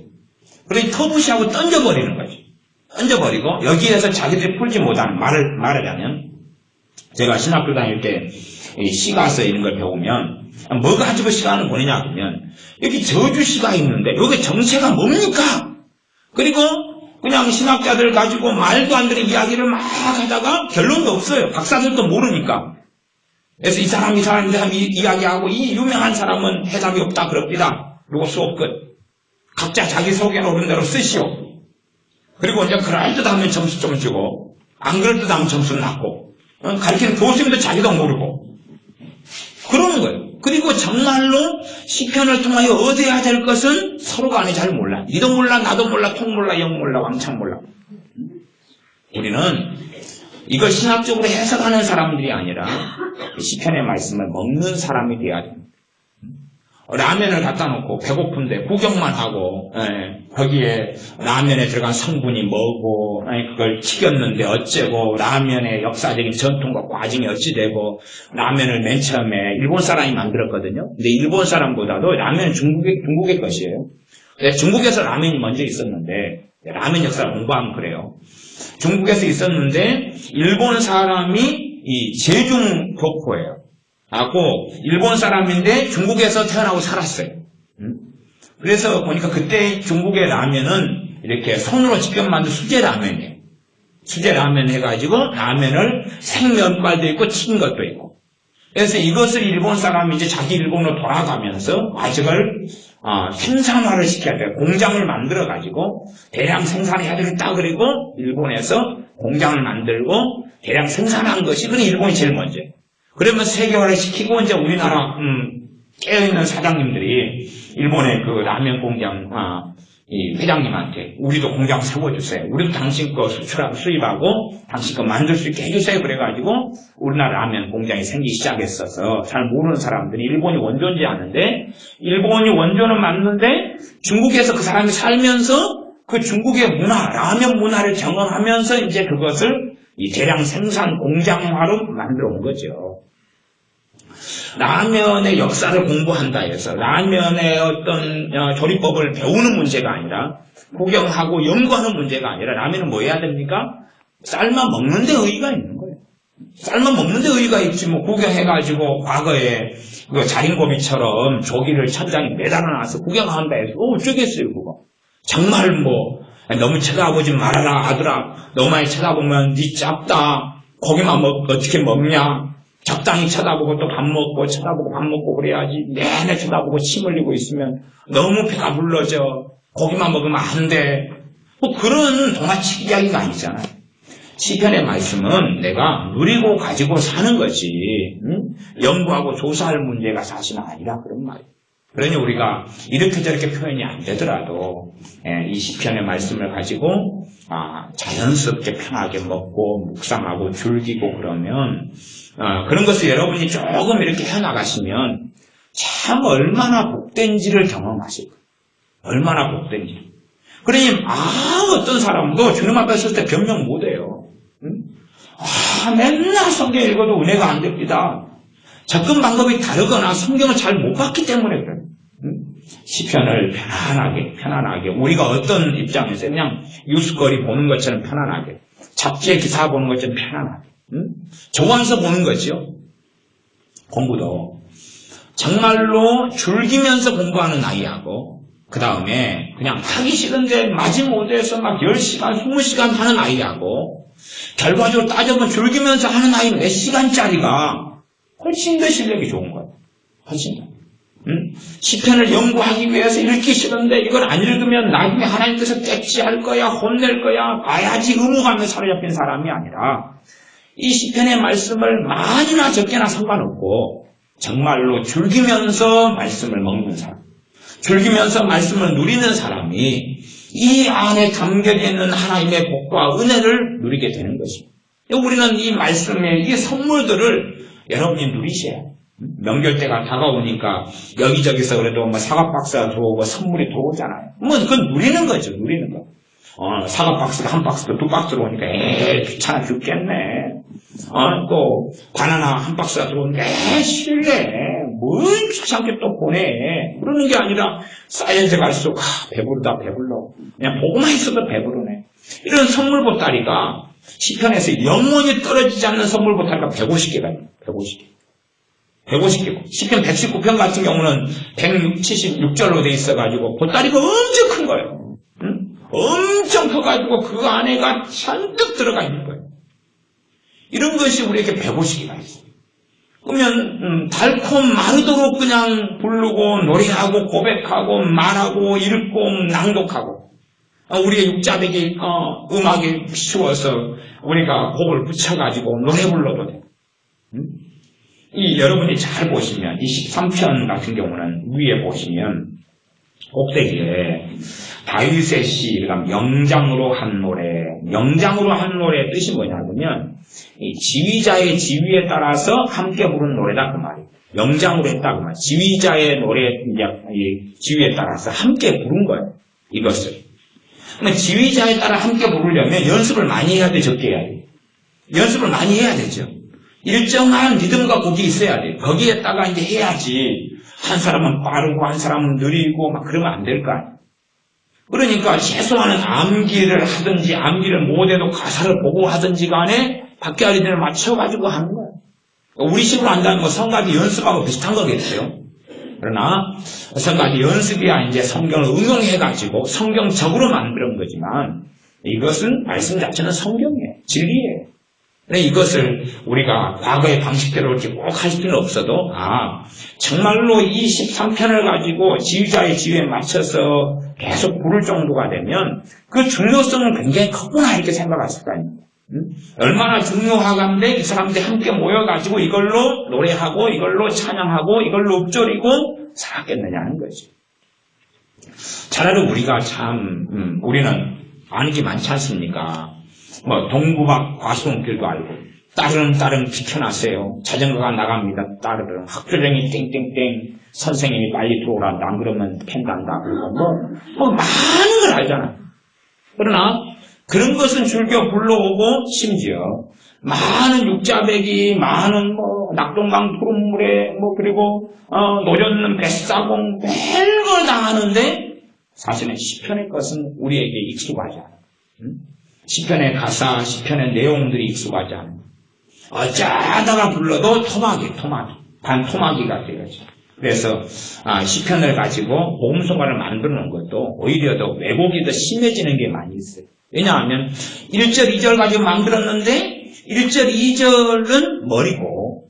그러니 터부시하고 던져버리는 거죠. 던져버리고 여기에서 자기들이 풀지 못하는 말하자면 제가 신학교 다닐 때 시가서 이런 걸 배우면 뭐 가지고 시간을 보내냐 그러면 여기 저주시가 있는데 여기 정체가 뭡니까? 그리고 그냥 신학자들 가지고 말도 안 되는 이야기를 막 하다가 결론도 없어요. 박사들도 모르니까. 그래서 이 사람 이야기하고 이 유명한 사람은 해답이 없다 그럽니다. 그리고 수업 끝. 각자 자기 소개 오른 대로 쓰시오. 그리고 이제 그럴듯하면 점수 좀 주고 안 그럴듯하면 점수를 낮고 가르치는 교수님도 자기도 모르고 그러는 거예요. 그리고 정말로 시편을 통하여 얻어야 될 것은 서로 간에 잘 몰라. 니도 몰라, 나도 몰라, 통 몰라, 영 몰라, 왕창 몰라. 우리는 이걸 신학적으로 해석하는 사람들이 아니라 시편의 말씀을 먹는 사람이 돼야 됩니다. 라면을 갖다 놓고 배고픈데 구경만 하고 거기에 라면에 들어간 성분이 뭐고 그걸 튀겼는데 어째고 라면의 역사적인 전통과 과정이 어찌 되고 라면을 맨 처음에 일본 사람이 만들었거든요. 근데 일본 사람보다도 라면은 중국의 것이에요. 중국에서 라면이 먼저 있었는데 라면 역사를 공부하면 그래요. 중국에서 있었는데 일본 사람이 이 제중 교포예요. 하고 일본 사람인데 중국에서 태어나고 살았어요. 그래서 보니까 그때 중국의 라면은 이렇게 손으로 직접 만든 수제 라면이에요. 수제 라면 해가지고 라면을 생면발도 있고 튀긴 것도 있고. 그래서 이것을 일본 사람이 이제 자기 일본으로 돌아가면서 아직을 생산화를 시켜야 돼요. 공장을 만들어가지고 대량 생산해야 되겠다. 그리고 일본에서 공장을 만들고 대량 생산한 것이 그건 일본이 제일 먼저예요. 그러면 세계화를 시키고 이제 우리나라 깨어있는 사장님들이 일본의 그 라면 공장 이 회장님한테 우리도 공장 세워주세요. 우리도 당신 거 수입하고 당신 거 만들 수 있게 해주세요. 그래가지고 우리나라 라면 공장이 생기기 시작했어서 잘 모르는 사람들이 일본이 원조인지 아는데 일본이 원조는 맞는데 중국에서 그 사람이 살면서 그 중국의 문화, 라면 문화를 경험하면서 이제 그것을 이 대량 생산 공장화로 만들어 온 거죠. 라면의 역사를 공부한다 해서 라면의 어떤 조리법을 배우는 문제가 아니라 구경하고 연구하는 문제가 아니라 라면은 뭐 해야 됩니까? 삶아 먹는 데 의의가 있는 거예요. 삶아 먹는 데 의의가 있지 뭐 구경해가지고 과거에 그 자린고비처럼 조기를 천장에 매달아놔서 구경한다 해서 어쩌겠어요 그거. 정말 뭐 너무 쳐다보지 말아라 아들아. 너무 많이 쳐다보면 네 짭다. 고기만 어떻게 먹냐. 적당히 쳐다보고 또 밥 먹고 쳐다보고 밥 먹고 그래야지. 내내 쳐다보고 침 흘리고 있으면 너무 배가 불러져. 고기만 먹으면 안 돼. 뭐 그런 동화책 이야기가 아니잖아요. 시편의 말씀은 내가 누리고 가지고 사는 거지. 연구하고 조사할 문제가 사실은 아니라 그런 말이에요. 그러니 우리가 이렇게 저렇게 표현이 안 되더라도 이 시편의 말씀을 가지고 자연스럽게 편하게 먹고 묵상하고 즐기고 그러면 그런 것을 여러분이 조금 이렇게 해나가시면 참 얼마나 복된지를 경험하실 거예요. 얼마나 복된지. 그러니 어떤 사람도 주님 앞에 설 때 변명 못해요. 맨날 성경 읽어도 은혜가 안 됩니다. 접근 방법이 다르거나 성경을 잘 못 봤기 때문에 그래요. 시편을 편안하게 우리가 어떤 입장에서 그냥 뉴스거리 보는 것처럼 편안하게 잡지에 기사 보는 것처럼 편안하게 좋아서 보는 거죠. 공부도 정말로 즐기면서 공부하는 아이하고 그 다음에 그냥 하기 싫은데 마지못해서 막 10시간 20시간 하는 아이하고 결과적으로 따져보면 즐기면서 하는 아이 몇 시간짜리가 훨씬 더 실력이 좋은 거예요. 훨씬 더. 시편을 연구하기 위해서 읽기 싫은데 이걸 안 읽으면 나중에 하나님께서 떼찌할 거야, 혼낼 거야, 봐야지 의무감에 사로잡힌 사람이 아니라 이 시편의 말씀을 많이나 적게나 상관없고 정말로 즐기면서 말씀을 먹는 사람, 즐기면서 말씀을 누리는 사람이 이 안에 담겨져 있는 하나님의 복과 은혜를 누리게 되는 것입니다. 우리는 이 말씀의 이 선물들을 여러분이 누리셔야 해요. 명절 때가 다가오니까 여기저기서 그래도 뭐 사과 박스가 들어오고 선물이 들어오잖아요. 뭐 그건 누리는 거죠. 누리는 거. 사과 박스가 한 박스도 두 박스 들어오니까 귀찮아 죽겠네. 또 바나나 한 박스가 들어오니까 실례. 뭘 귀찮게 또 보내. 그러는 게 아니라 쌓여져 갈수록 배부르다 배불러. 그냥 보고만 있어도 배부르네. 이런 선물 보따리가 시편에서 영원히 떨어지지 않는 선물 보따리가 150개가 있어요. 150개. 150개. 시편 119편 같은 경우는 176절로 돼 있어가지고 보따리가 엄청 큰 거예요. 엄청 커가지고 그 안에가 잔뜩 들어가 있는 거예요. 이런 것이 우리에게 150개가 있어요. 그러면 달콤 마르도록 그냥 부르고 노래하고 고백하고 말하고 읽고 낭독하고 우리의 육자백이 음악에 비추어서 우리가 곡을 붙여가지고 노래 불러도 돼. 여러분이 잘 보시면 이 13편 같은 경우는 위에 보시면 꼭대기에 다윗의 시, 명장으로 한 노래, 명장으로 한 노래의 뜻이 뭐냐면 이 지휘자의 지휘에 따라서 함께 부른 노래다 그 말이에요. 명장으로 했다 그 말. 지휘자의 노래 지휘에 따라서 함께 부른 거예요. 이것을. 그러면 지휘자에 따라 함께 부르려면 연습을 많이 해야 돼, 적게 해야 돼. 연습을 많이 해야 되죠. 일정한 리듬과 곡이 있어야 돼. 거기에다가 이제 해야지. 한 사람은 빠르고 한 사람은 느리고 막 그러면 안 될 거 아니에요. 그러니까 최소한은 암기를 하든지 암기를 못해도 가사를 보고 하든지 간에 박자 리듬을 맞춰가지고 하는 거예요. 우리 식으로 한다는 건 성가대 연습하고 비슷한 거겠죠. 그러나 성가대 연습이야 이제 성경을 응용해가지고 성경적으로 만드는 거지만 이것은 말씀 자체는 성경이에요. 진리예요. 이것을 우리가 과거의 방식대로 이렇게 꼭 할 필요는 없어도 정말로 이 13편을 가지고 지휘자의 지휘에 맞춰서 계속 부를 정도가 되면 그 중요성은 굉장히 크구나 이렇게 생각했을 거 아닙니까? 얼마나 중요하간데 이 사람들이 함께 모여가지고 이걸로 노래하고 이걸로 찬양하고 이걸로 읊조리고 살았겠느냐 하는 거죠. 차라리 우리가 우리는 아는 게 많지 않습니까? 동구박 과수원길도 알고 따릉따릉 비켜놨어요. 자전거가 나갑니다. 따르릉 학교장이 땡땡땡 선생님이 빨리 들어오란다. 안 그러면 팬단다. 그리고 많은 걸 알잖아. 그러나 그런 것은 즐겨 불러오고 심지어 많은 육자배기, 많은 낙동강 푸른물에 그리고 노젓는 뱃사공 별걸 다 하는데 사실은 시편의 것은 우리에게 익숙하지 않아. 시편의 가사, 시편의 내용들이 익숙하지 않아. 어쩌다가 불러도 토막이 반토막이가 되어져. 그래서 시편을 가지고 복음성가를 만들어 놓은 것도 오히려 더 왜곡이 더 심해지는 게 많이 있어요. 왜냐하면 1절, 2절 가지고 만들었는데 1절, 2절은 머리고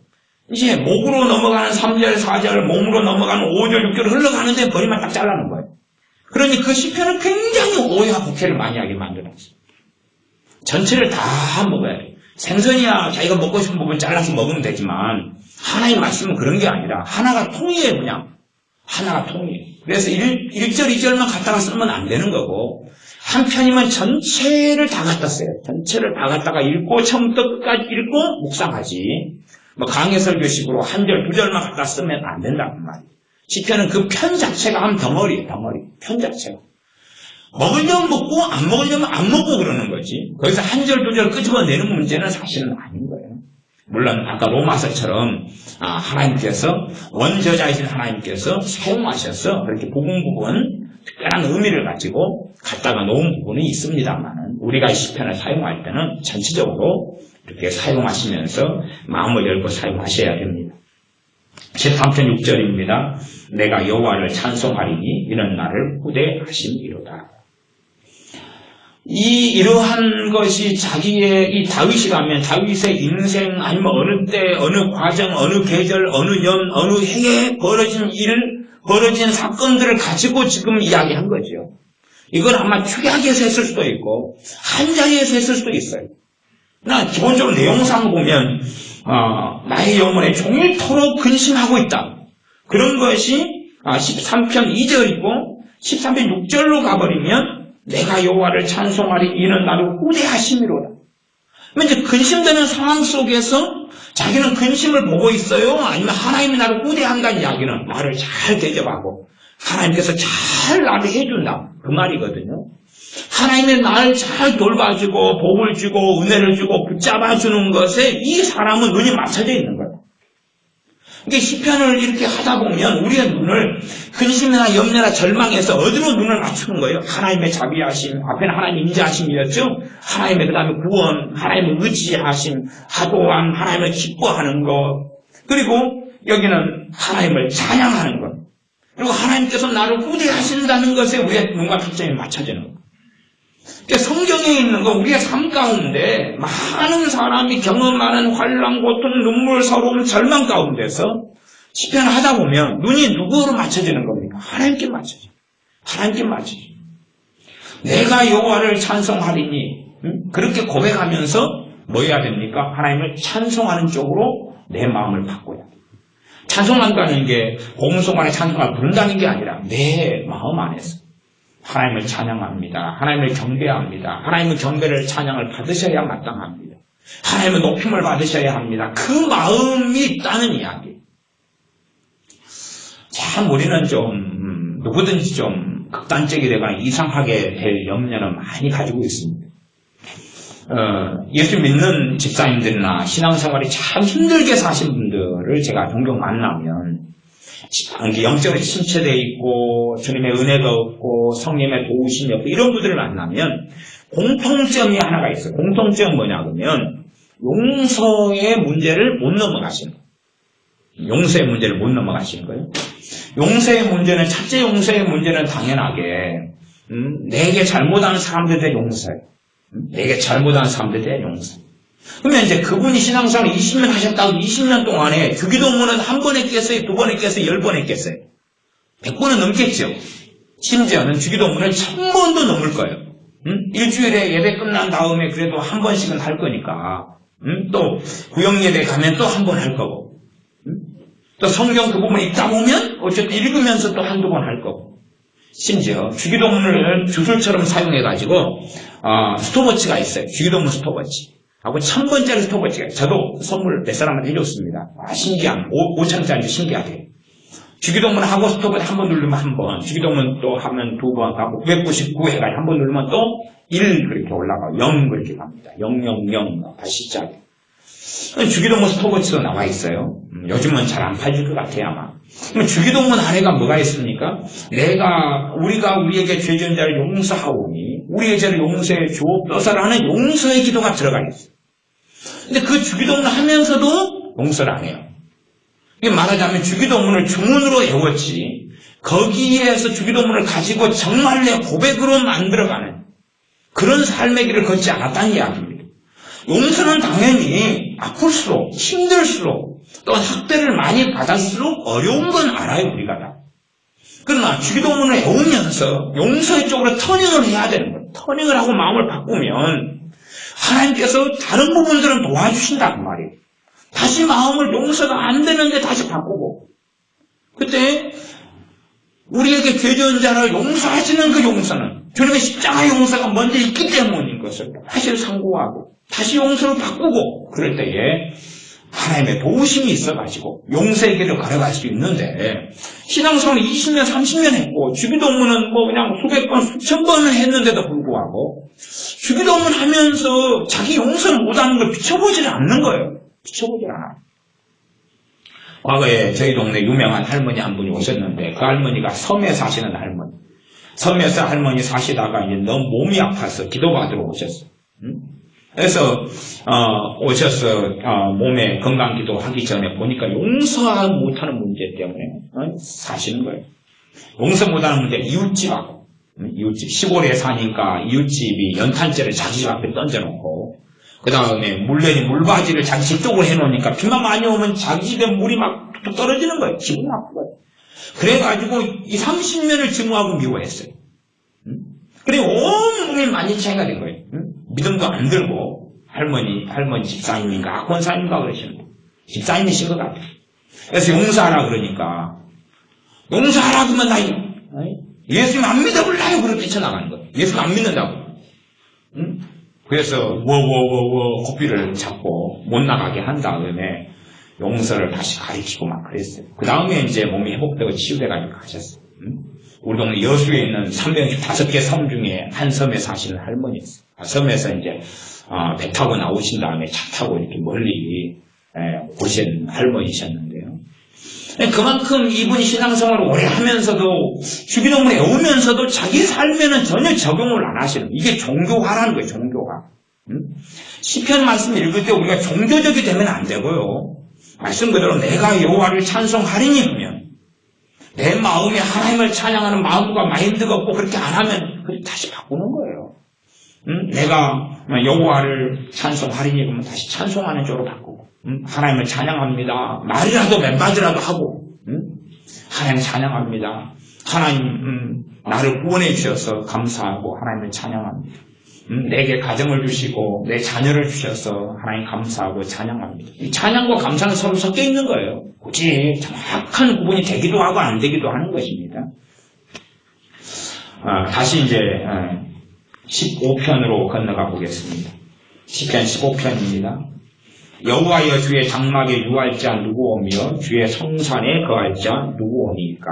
이제 목으로 넘어가는 3절, 4절, 몸으로 넘어가는 5절, 6절 흘러가는데 머리만 딱 잘라놓은 거예요. 그러니 그 시편을 굉장히 오해와 국회를 많이 하게 만들었어요. 전체를 다 먹어야 돼요. 생선이야 자기가 먹고 싶은 부분 잘라서 먹으면 되지만 하나의 말씀은 그런 게 아니라 하나가 통이에요. 그냥 하나가 통이에요. 그래서 1절, 2절만 갖다가 쓰면 안 되는 거고 한 편이면 전체를 다 갖다 써요. 전체를 다 갖다가 읽고 처음부터 끝까지 읽고 묵상하지. 강해 설교식으로 한 절, 두 절만 갖다 쓰면 안 된다는 말이에요. 시편은 그 편 자체가 한 덩어리, 편 자체가. 먹으려면 먹고 안 먹으려면 안 먹고 그러는 거지. 거기서 한 절, 두 절 끄집어내는 문제는 사실은 아닌 거예요. 물론 아까 로마서처럼 하나님께서 원저자이신 하나님께서 사용하셔서 그렇게 부분 특별한 의미를 가지고 갖다가 놓은 부분이 있습니다만 우리가 이 시편을 사용할 때는 전체적으로 이렇게 사용하시면서 마음을 열고 사용하셔야 됩니다. 13편 6절입니다. 내가 여호와를 찬송하리니 이는 나를 후대하심이로다. 이러한 것이 자기의 이 다윗이라면 다윗의 인생 아니면 어느 때 어느 과정 어느 계절 어느 년 어느 해에 벌어진 일 벌어진 사건들을 가지고 지금 이야기한 거죠. 이걸 아마 축약해서 했을 수도 있고 한 자리에서 했을 수도 있어요. 그러나 기본적으로 내용상 보면 나의 영혼에 종일토록 근심하고 있다. 그런 것이 13편 2절이고 13편 6절로 가버리면 내가 여호와를 찬송하리 이는 나를 후대하심이로다. 이제 근심되는 상황 속에서 자기는 근심을 보고 있어요? 아니면 하나님이 나를 후대한다는 이야기는 나를 잘 대접하고 하나님께서 잘 나를 해준다. 그 말이거든요. 하나님이 나를 잘 돌봐주고 복을 주고 은혜를 주고 붙잡아주는 것에 이 사람은 눈이 맞춰져 있는 거예요. 이게 시편을 이렇게 하다 보면 우리의 눈을 근심이나 염려나 절망에서 어디로 눈을 맞추는 거예요? 하나님의 자비하심, 앞에는 하나님 임재하심이었죠? 하나님의 그 다음에 구원, 하나님의 의지하심, 하도함, 하나님을 기뻐하는 것, 그리고 여기는 하나님을 찬양하는 것, 그리고 하나님께서 나를 후대하신다는 것에 우리의 눈과 초점이 맞춰지는 것. 그러니까 성경에 있는 거 우리의 삶 가운데 많은 사람이 경험하는 환난, 고통, 눈물, 서러움, 절망 가운데서 시편을 하다 보면 눈이 누구로 맞춰지는 겁니까? 하나님께 맞춰져. 하나님께 맞춰져. 내가 여호와를 찬송하리니 그렇게 고백하면서 뭐 해야 됩니까? 하나님을 찬송하는 쪽으로 내 마음을 바꿔야 돼. 찬송한다는 게 공송간에 찬송을 부른다는 게 아니라 내 마음 안에서 하나님을 찬양합니다. 하나님을 경배합니다. 하나님의 경배를 찬양을 받으셔야 마땅합니다. 하나님의 높임을 받으셔야 합니다. 그 마음이 있다는 이야기. 참 우리는 좀 누구든지 좀 극단적이 되거나 이상하게 될 염려는 많이 가지고 있습니다. 예수 믿는 집사님들이나 신앙생활이 참 힘들게 사신 분들을 제가 종종 만나면 영적으로 침체되어 있고 주님의 은혜가 없고 성령의 도우심이 없고 이런 분들을 만나면 공통점이 하나가 있어요. 공통점은 뭐냐 그러면 용서의 문제를 못 넘어가시는 거예요. 용서의 문제를 못 넘어가시는 거예요. 용서의 문제는 첫째 용서의 문제는 당연하게 내게 잘못한 사람들에 대해 용서해요. 내게 잘못한 사람들에 대해 용서. 그러면 이제 그분이 신앙생활 20년 하셨다고 20년 동안에 주기도문은 한 번 했겠어요? 두 번 했겠어요? 10번 했겠어요? 100번은 넘겠죠. 심지어는 주기도문을 1000번도 넘을 거예요. 일주일에 예배 끝난 다음에 그래도 한 번씩은 할 거니까. 또 구역예배 가면 또 한 번 할 거고. 또 성경 그 부분 읽다 보면 어쨌든 읽으면서 또 한두 번 할 거고. 심지어 주기도문을 주술처럼 사용해가지고 스톱워치가 있어요. 주기도문 스톱워치. 하고 1000번짜리 스톱워치가 있어요. 저도 선물 몇 사람한테 해줬습니다. 신기한 5,000짜리 신기하게. 주기도문 하고 스톱을 한 번 누르면 한 번, 주기도문 또 하면 두 번 가고 999 해가지고 한 번 누르면 또 1 그렇게 올라가고 0 그렇게 갑니다. 000 다시 시작. 주기도문 스톱워치도 나와 있어요. 요즘은 잘 안 팔릴 것 같아요 아마. 그럼 주기도문 안에가 뭐가 있습니까? 우리가 우리에게 죄 지은 자를 용서하오니 우리의 죄를 용서해 주옵소서라는 용서의 기도가 들어가 있어요. 근데 그 주기도문을 하면서도 용서를 안 해요. 이게 말하자면 주기도문을 주문으로 외웠지 거기에서 주기도문을 가지고 정말 내 고백으로 만들어가는 그런 삶의 길을 걷지 않았다는 이야기입니다. 용서는 당연히 아플수록 힘들수록 또 학대를 많이 받았을수록 어려운 건 알아요 우리가 다. 그러나 주기도문을 외우면서 용서의 쪽으로 터닝을 해야 되는 거예요. 터닝을 하고 마음을 바꾸면 하나님께서 다른 부분들은 도와주신다는 말이에요. 다시 마음을 용서가 안 되는데 다시 바꾸고 그때 우리에게 죄 지은 자를 용서하시는 그 용서는 주님의 십자가 용서가 먼저 있기 때문인 것을 사실 상고하고 다시 용서를 바꾸고 그럴 때에 하나님의 도우심이 있어가지고 용서의 길을 걸어갈 수 있는데 신앙생활을 20년 30년 했고 주기도문은 뭐 그냥 수백 번 수천 번을 했는데도 불구하고 주기도문 하면서 자기 용서를 못하는 걸 비춰보질 않는 거예요. 비춰보질 않아요. 과거에 저희 동네 유명한 할머니 한 분이 오셨는데 그 할머니가 섬에 사시는 할머니. 섬에서 할머니 사시다가 이제 너무 몸이 아파서 기도받으러 오셨어요. 그래서 오셔서 몸에 건강기도 하기 전에 보니까 용서 못하는 문제 때문에 사시는 거예요. 용서 못하는 문제 이웃집하고 이웃집 시골에 사니까 이웃집이 연탄재를 자기 집 앞에 던져놓고 그 다음에 물바지를 자기 집 쪽으로 해놓으니까 비만 많이 오면 자기 집에 물이 막 툭툭 떨어지는 거예요. 기분 나쁘고요. 그래가지고 이 30년을 증오하고 미워했어요. 그리고 온몸이 만신창이가 된 거예요. 믿음도 안 들고 할머니 집사님인가 권사님인가 그러시는 거예요. 집사님이신 것 같아요. 그래서 용서하라 그러니까 용서하라 그러면 나 예수님 안 믿어볼라요 그렇게 뛰쳐나가는 거예요. 예수님 안 믿는다고. 그래서 고삐를 잡고 못 나가게 한 다음에 용서를 다시 가르치고 막 그랬어요. 그 다음에 이제 몸이 회복되고 치유돼가지고 가셨어요. 우리 동네 여수에 있는 365개 섬 중에 한 섬에 사시는 할머니였어요. 섬에서 이제 배 타고 나오신 다음에 차 타고 이렇게 멀리 오신 할머니셨는데요. 그만큼 이분이 신앙생활을 오래 하면서도 주기도문을 외우면서도 자기 삶에는 전혀 적용을 안 하시는 이게 종교화라는 거예요. 종교화. 시편 말씀 읽을 때 우리가 종교적이 되면 안 되고요. 말씀 그대로 내가 여호와를 찬송하리니 그러면 내 마음에 하나님을 찬양하는 마음과 마인드가 없고 그렇게 안 하면 그렇게 다시 바꾸는 거예요. 내가 여호와를 찬송하리니 그러면 다시 찬송하는 쪽으로 바꾸고 하나님을 찬양합니다. 말이라도 몇 마디라도 하고 하나님 찬양합니다. 하나님 나를 구원해 주셔서 감사하고 하나님을 찬양합니다. 내게 가정을 주시고 내 자녀를 주셔서 하나님 감사하고 찬양합니다. 이 찬양과 감사는 서로 섞여 있는 거예요. 굳이 정확한 구분이 되기도 하고 안 되기도 하는 것입니다. 다시 이제 15편으로 건너가 보겠습니다. 시편 15편입니다. 여호와여 주의 장막에 유할 자 누구오며 주의 성산에 거할 자 누구오니까.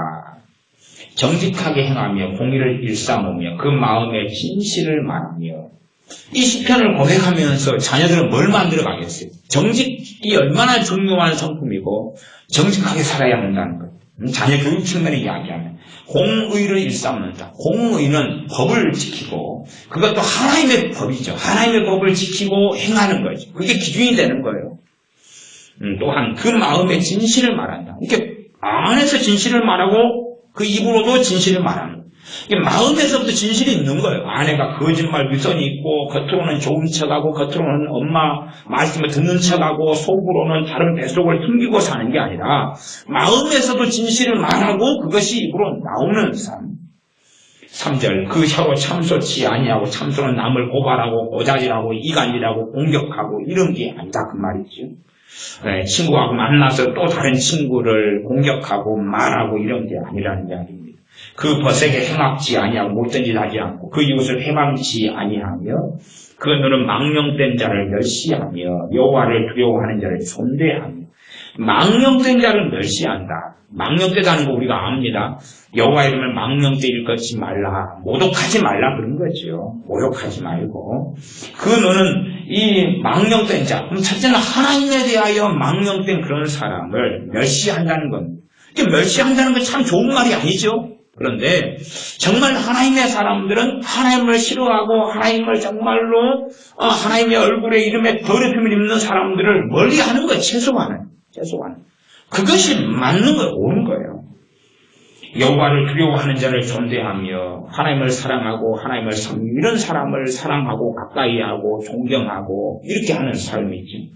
정직하게 행하며 공의를 일삼으며 그 마음에 진실을 말하며. 이 시편을 고백하면서 자녀들은 뭘 만들어 가겠어요? 정직이 얼마나 중요한 성품이고 정직하게 살아야 한다는 것. 자녀 교육 측면에 이야기하면 공의를 일삼는다. 공의는 법을 지키고 그것도 하나님의 법이죠. 하나님의 법을 지키고 행하는 거죠. 그게 기준이 되는 거예요. 또한 그 마음의 진실을 말한다. 이렇게 안에서 진실을 말하고 그 입으로도 진실을 말하는 거예요. 마음에서부터 진실이 있는 거예요. 아내가 거짓말 위선이 있고 겉으로는 좋은 척하고 겉으로는 엄마 말씀을 듣는 척하고 속으로는 다른 뱃속을 숨기고 사는 게 아니라 마음에서도 진실을 말하고 그것이 입으로 나오는 삶. 3절 그 혀로 참소치 아니하고 참소는 남을 고발하고 고자질하고 이간질하고 공격하고 이런 게 아니다 그 말이죠. 친구하고 만나서 또 다른 친구를 공격하고 말하고 이런 게 아니라는 이야기입니다. 그 벗에게 행악지 아니하고 못된 짓 하지 않고 그 이웃을 해방치 아니하며 그 눈은 망령된 자를 멸시하며 여호와를 두려워하는 자를 존대하며. 망령된 자를 멸시한다. 망령되다는 거 우리가 압니다. 여호와 이름을 망령되 일컫지 말라. 모독하지 말라 그런 거죠. 모욕하지 말고. 그 너는 이 망령된 자, 그럼 첫째는 하나님에 대하여 망령된 그런 사람을 멸시한다는 겁니다. 멸시한다는 건 참 좋은 말이 아니죠. 그런데 정말 하나님의 사람들은 하나님을 싫어하고 하나님을 정말로 하나님의 얼굴에 이름에 더럽힘을 입는 사람들을 멀리하는 거예요. 최소한은. 그것이 맞는 거예요. 옳은 거예요. 여호와를 두려워하는 자를 존대하며 하나님을 사랑하고 하나님을 섬기고 이런 사람을 사랑하고 가까이하고 존경하고 이렇게 하는 삶이지.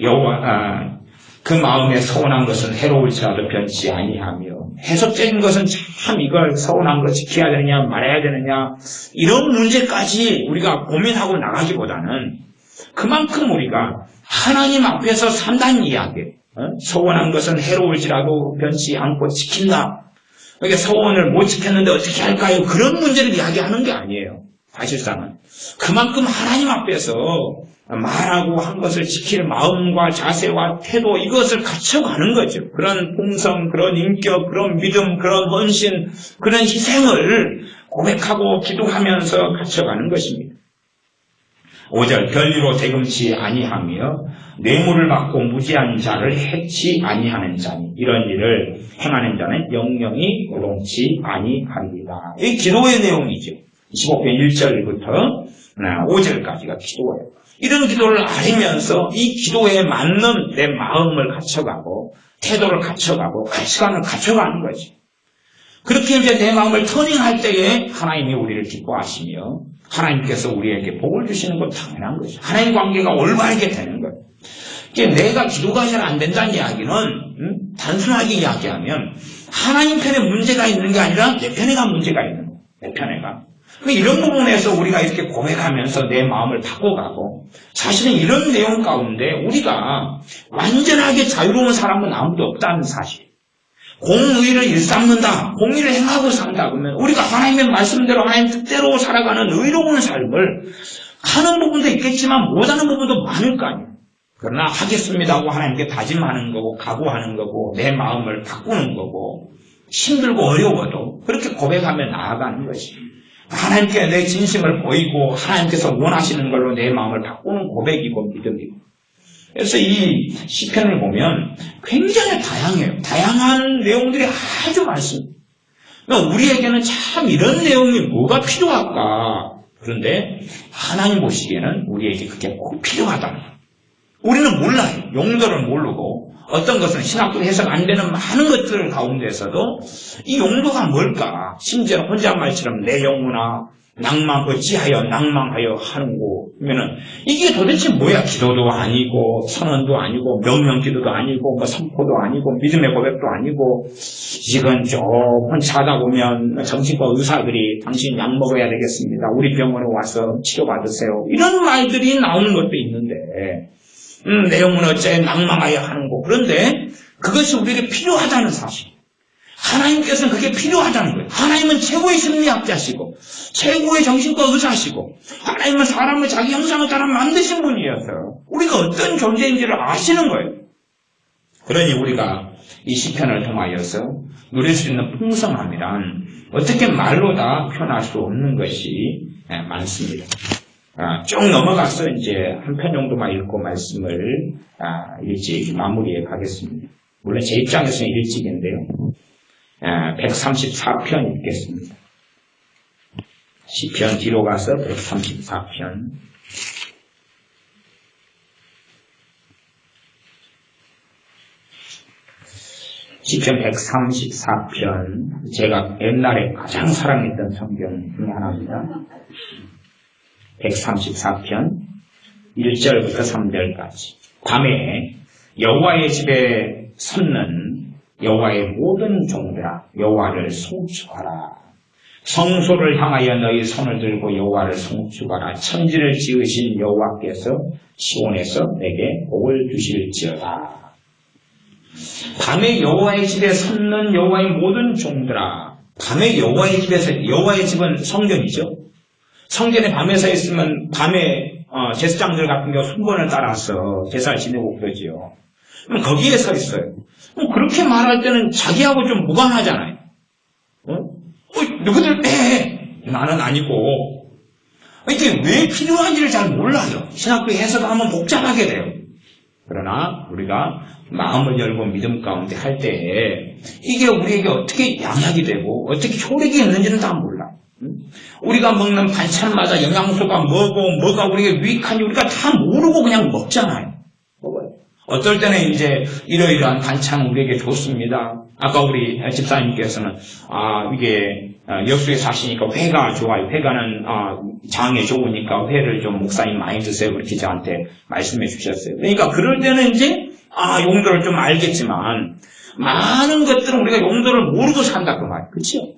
여호와 그 마음에 서운한 것은 해로울지라도 변치 아니하며. 해석적인 것은 참 이걸 서운한 거 지켜야 되느냐 말아야 되느냐 이런 문제까지 우리가 고민하고 나가기보다는 그만큼 우리가 하나님 앞에서 산다는 이야기. 서운한 것은 해로울지라도 변치 않고 지킨다. 그러니까 서원을 못 지켰는데 어떻게 할까요? 그런 문제를 이야기하는 게 아니에요. 사실상은. 그만큼 하나님 앞에서 말하고 한 것을 지킬 마음과 자세와 태도 이것을 갖춰가는 거죠. 그런 풍성, 그런 인격, 그런 믿음, 그런 헌신, 그런 희생을 고백하고 기도하면서 갖춰가는 것입니다. 5절 별리로 대금치 아니하며 뇌물을 받고 무지한 자를 해치 아니하는 자니 이런 일을 행하는 자는 영영이 요동치 아니하리라. 이 기도의 내용이죠. 15편 1절부터 5절까지가 기도예요. 이런 기도를 알면서 이 기도에 맞는 내 마음을 갖춰가고 태도를 갖춰가고 가치관을 갖춰가는 거지. 그렇게 이제 내 마음을 터닝할 때에 하나님이 우리를 기뻐하시며 하나님께서 우리에게 복을 주시는 건 당연한 거죠. 하나님 관계가 올바르게 되는 거예요. 내가 기도가 잘 안 된다는 이야기는 단순하게 이야기하면 하나님 편에 문제가 있는 게 아니라 내 편에가 문제가 있는 거예요. 내 편에가. 이런 부분에서 우리가 이렇게 고백하면서 내 마음을 바꿔가고 사실은 이런 내용 가운데 우리가 완전하게 자유로운 사람은 아무도 없다는 사실. 공의를 일삼는다. 공의를 행하고 산다. 그러면 우리가 하나님의 말씀대로 하나님 뜻대로 살아가는 의로운 삶을 하는 부분도 있겠지만 못하는 부분도 많을 거 아니에요. 그러나 하겠습니다 하고 하나님께 다짐하는 거고 각오하는 거고 내 마음을 바꾸는 거고 힘들고 어려워도 그렇게 고백하며 나아가는 것이 하나님께 내 진심을 보이고 하나님께서 원하시는 걸로 내 마음을 바꾸는 고백이고 믿음이고. 그래서 이 시편을 보면 굉장히 다양해요. 다양한 내용들이 아주 많습니다. 그러니까 우리에게는 참 이런 내용이 뭐가 필요할까? 그런데 하나님 보시기에는 우리에게 그게 꼭 필요하다는 거예요. 우리는 몰라요. 용도를 모르고 어떤 것은 신학적으로 해석 안 되는 많은 것들 가운데서도 이 용도가 뭘까? 심지어 혼잣말처럼 내 영혼아 어찌하여 낭망하여 하는고 하면은 이게 도대체 뭐야? 기도도 아니고 선언도 아니고 명령기도도 아니고 뭐 선포도 아니고 믿음의 고백도 아니고 이건 조금 자다 보면 정신과 의사들이 당신 약 먹어야 되겠습니다. 우리 병원에 와서 치료받으세요. 이런 말들이 나오는 것도 있는데 내 영은 어째 낭망하여 하는고. 그런데 그것이 우리에게 필요하다는 사실. 하나님께서는 그게 필요하다는 거예요. 하나님은 최고의 심리학자시고 최고의 정신과 의사시고 하나님은 사람을 자기 형상을 따라 만드신 분이어서 우리가 어떤 존재인지를 아시는 거예요. 그러니 우리가 이 시편을 통하여서 누릴 수 있는 풍성함이란 어떻게 말로 다 표현할 수 없는 것이 많습니다. 쭉 넘어가서 이제 한 편 정도만 읽고 말씀을 일찍 마무리해 가겠습니다. 물론 제 입장에서는 일찍인데요. 134편 읽겠습니다. 시편 뒤로 가서 134편. 시편 134편. 제가 옛날에 가장 사랑했던 성경 중에 하나입니다. 134편 1절부터 3절까지. 밤에 여호와의 집에 섰는 여호와의 모든 종들아 여호와를 송축하라. 성소를 향하여 너희 손을 들고 여호와를 송축하라. 천지를 지으신 여호와께서 시온에서 내게 복을 주실지어다. 밤에 여호와의 집에 섰는 여호와의 모든 종들아. 밤에 여호와의 집에서, 여호와의 집은 성전이죠. 성전에 밤에 서 있으면 밤에 제사장들 같은 경우 순번을 따라서 제사를 지내고 그러지요. 그럼 거기에 서 있어요. 그렇게 말할 때는 자기하고 좀 무관하잖아요. 누구들 빼! 나는 아니고. 이게 왜 필요한지를 잘 몰라요. 신학교 해석하면 복잡하게 돼요. 그러나 우리가 마음을 열고 믿음 가운데 할 때에 이게 우리에게 어떻게 양약이 되고 어떻게 효력이 있는지는 다 몰라요. 우리가 먹는 반찬마다 영양소가 뭐가 우리에게 유익한지 우리가 다 모르고 그냥 먹잖아요. 먹어요. 어떨 때는 이제 이러이러한 반찬은 우리에게 좋습니다. 아까 우리 집사님께서는 이게 역수에 사시니까 회가 좋아요. 회가는 장에 좋으니까 회를 좀 목사님 많이 드세요. 그렇게 저한테 말씀해 주셨어요. 그러니까 그럴 때는 이제 용도를 좀 알겠지만 많은 것들은 우리가 용도를 모르고 산다 그 말. 그렇죠?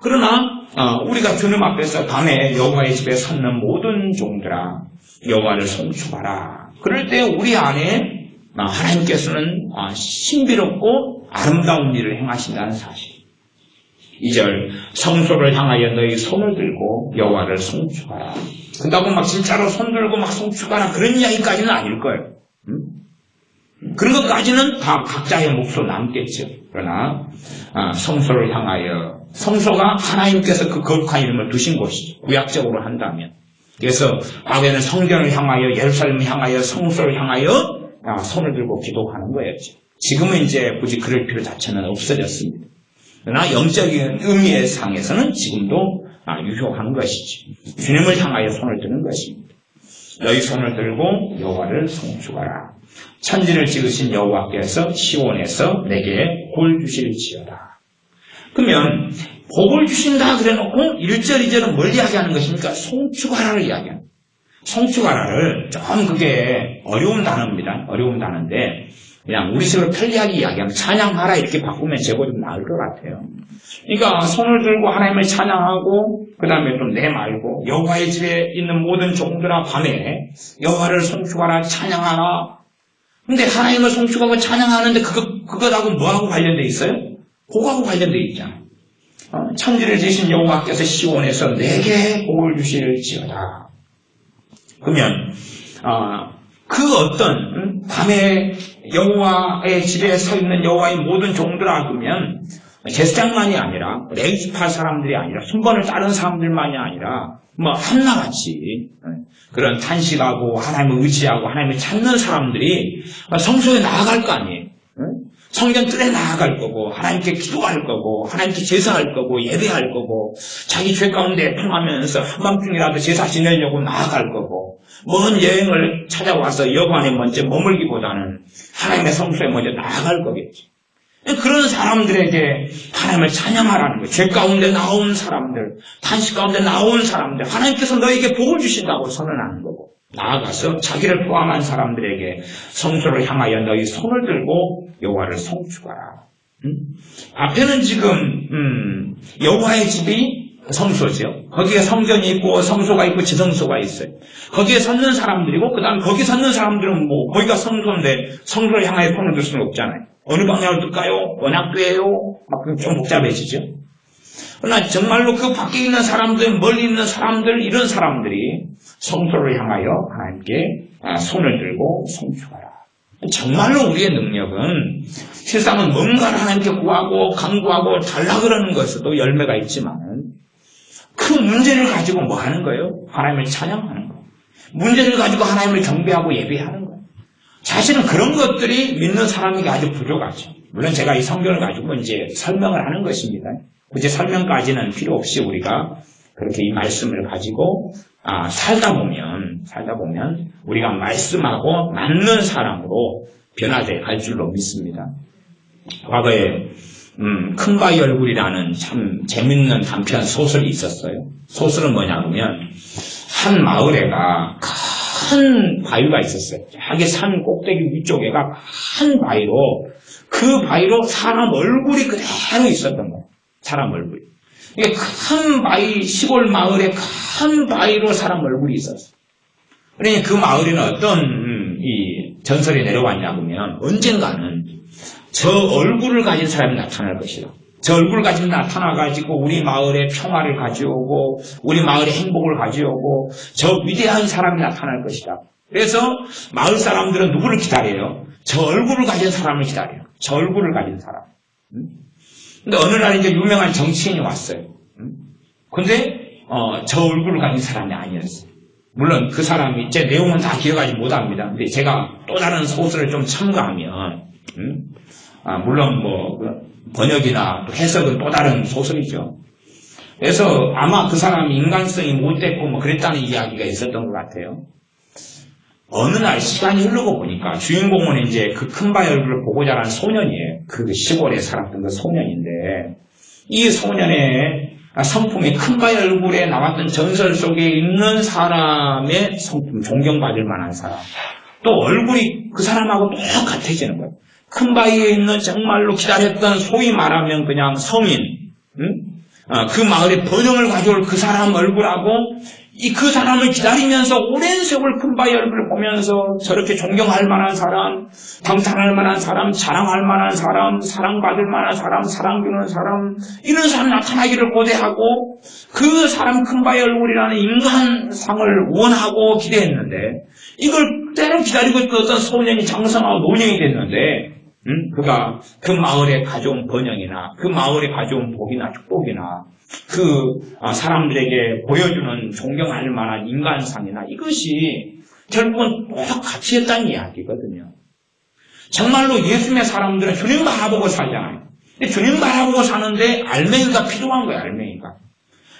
그러나 우리가 주님 앞에서 밤에 여호와의 집에 섰는 모든 종들아 여호와를 송축하라. 그럴 때 우리 안에 하나님께서는 신비롭고 아름다운 일을 행하신다는 사실. 2절 성소를 향하여 너희 손을 들고 여호와를 송축하라. 그렇다고 막 진짜로 손 들고 막 송축하라 그런 이야기까지는 아닐 거예요. 그런 것까지는 다 각자의 몫으로 남겠죠. 그러나 성소를 향하여, 성소가 하나님께서 그 거룩한 이름을 두신 곳이죠. 구약적으로 한다면. 그래서 과거에는 성전을 향하여, 예루살렘을 향하여, 성소를 향하여 손을 들고 기도하는 거였죠. 지금은 이제 굳이 그럴 필요 자체는 없어졌습니다. 그러나 영적인 의미의 상에서는 지금도 유효한 것이죠. 주님을 향하여 손을 드는 것입니다. 너희 손을 들고 여호와를 송축하라. 천지를 지으신 여호와께서 시온에서 내게 볼 주실지어다. 그러면 복을 주신다 그래놓고 1절, 2절은 뭘 이야기하는 것입니까? 송축하라를 이야기합니다. 송축하라를 좀 그게 어려운 단어입니다. 어려운 단어인데 그냥 우리식으로 편리하게 이야기하면 찬양하라 이렇게 바꾸면 제가 좀 나을 것 같아요. 그러니까 손을 들고 하나님을 찬양하고 그 다음에 좀 내말고 여호와의 집에 있는 모든 종들아 밤에 여호와를 송축하라 찬양하라. 근데 하나님을 송축하고 찬양하는데 그것하고 뭐하고 관련돼 있어요? 복하고 관련돼 있잖아요. 천지를 지으신 여호와께서 시온에서 내게 복을 주실지어다. 그러면 그 어떤 밤에 여호와의 집에 서 있는 여호와의 모든 종들아 그러면 제사장만이 아니라 레위지파 사람들이 아니라 순번을 따른 사람들만이 아니라 뭐 한나같이 그런 탄식하고 하나님을 의지하고 하나님을 찾는 사람들이 성소에 나아갈 거 아니에요. 성전 뜰에 나아갈 거고 하나님께 기도할 거고 하나님께 제사할 거고 예배할 거고 자기 죄 가운데 애통하면서 한밤중이라도 제사 지내려고 나아갈 거고 먼 여행을 찾아와서 여관에 먼저 머물기보다는 하나님의 성소에 먼저 나아갈 거겠지. 그런 사람들에게 하나님을 찬양하라는 거예요. 죄 가운데 나온 사람들, 탄식 가운데 나온 사람들, 하나님께서 너에게 복을 주신다고 선언하는 거고, 나아가서 자기를 포함한 사람들에게 성소를 향하여 너희 손을 들고 여호와를 송축하라. 앞에는 지금 여호와의 집이 성소죠. 거기에 성전이 있고 성소가 있고 지성소가 있어요. 거기에 섰는 사람들이고 그 다음 거기 섰는 사람들은 뭐 거기가 성소인데 성소를 향하여 손을 들 수는 없잖아요. 어느 방향을 들까요? 원학교예요? 막 좀 복잡해지죠. 그러나 정말로 그 밖에 있는 사람들, 멀리 있는 사람들, 이런 사람들이 성소를 향하여 하나님께 손을 들고 송축하라. 정말로 우리의 능력은 세상은 뭔가를 하나님께 구하고 강구하고 달라 그러는 것에도 열매가 있지만 그 문제를 가지고 뭐 하는 거예요? 하나님을 찬양하는 거예요. 문제를 가지고 하나님을 경배하고 예배하는 거예요. 사실은 그런 것들이 믿는 사람에게 아주 부족하죠. 물론 제가 이 성경을 가지고 이제 설명을 하는 것입니다. 굳이 설명까지는 필요 없이 우리가 그렇게 이 말씀을 가지고 살다 보면 우리가 말씀하고 맞는 사람으로 변화돼 갈 줄로 믿습니다. 과거에 큰바위 얼굴이라는 참 재밌는 단편 소설이 있었어요. 소설은 뭐냐면 한 마을에가 큰 바위가 있었어요. 자기 산 꼭대기 위쪽에가 큰 바위로 그 바위로 사람 얼굴이 그대로 있었던 거예요. 사람 얼굴이. 이게 큰 바위, 시골 마을에 큰 바위로 사람 얼굴이 있었어요. 그러니 그 마을에는 어떤 이 전설이 내려왔냐면 언젠가는 저 얼굴을 가진 사람이 나타날 것이다. 저 얼굴을 가지고 나타나가지고 우리 마을에 평화를 가져오고 우리 마을에 행복을 가져오고 저 위대한 사람이 나타날 것이다. 그래서 마을 사람들은 누구를 기다려요? 저 얼굴을 가진 사람을 기다려요. 저 얼굴을 가진 사람. 근데 어느 날 이제 유명한 정치인이 왔어요. 근데 저 얼굴을 가진 사람이 아니었어요. 물론 그 사람이 제 내용은 다 기억하지 못합니다. 근데 제가 또 다른 소설을 좀 첨가하면 물론 뭐 번역이나 또 해석은 또 다른 소설이죠. 그래서 아마 그 사람이 인간성이 못됐고 뭐 그랬다는 이야기가 있었던 것 같아요. 어느 날 시간이 흐르고 보니까 주인공은 이제 그 큰 바위 얼굴을 보고 자란 소년이에요. 그 시골에 살았던 그 소년인데 이 소년의 성품이 큰 바위 얼굴에 나왔던 전설 속에 있는 사람의 성품, 존경받을 만한 사람. 또 얼굴이 그 사람하고 똑같아지는 거예요. 큰 바위에 있는 정말로 기다렸던 소위 말하면 그냥 성인, 그 마을의 번영을 가져올 그 사람 얼굴하고 그 사람을 기다리면서 오랜 세월 큰 바위 얼굴을 보면서 저렇게 존경할 만한 사람, 방탄할 만한 사람, 자랑할 만한 사람, 사랑받을 만한 사람, 사랑주는 사람, 이런 사람 나타나기를 고대하고 그 사람 큰 바위 얼굴이라는 인간상을 원하고 기대했는데 이걸 때로 기다리고 있던 어떤 소년이 장성하고 노년이 됐는데 그가 그 마을에 가져온 번영이나 그 마을에 가져온 복이나 축복이나 그 사람들에게 보여주는 존경할 만한 인간상이나 이것이 결국은 똑같이 했다는 이야기거든요. 정말로 예수님의 사람들은 주님 바라보고 살잖아요. 근데 주님 바라보고 사는데 알맹이가 필요한 거예요. 알맹이가.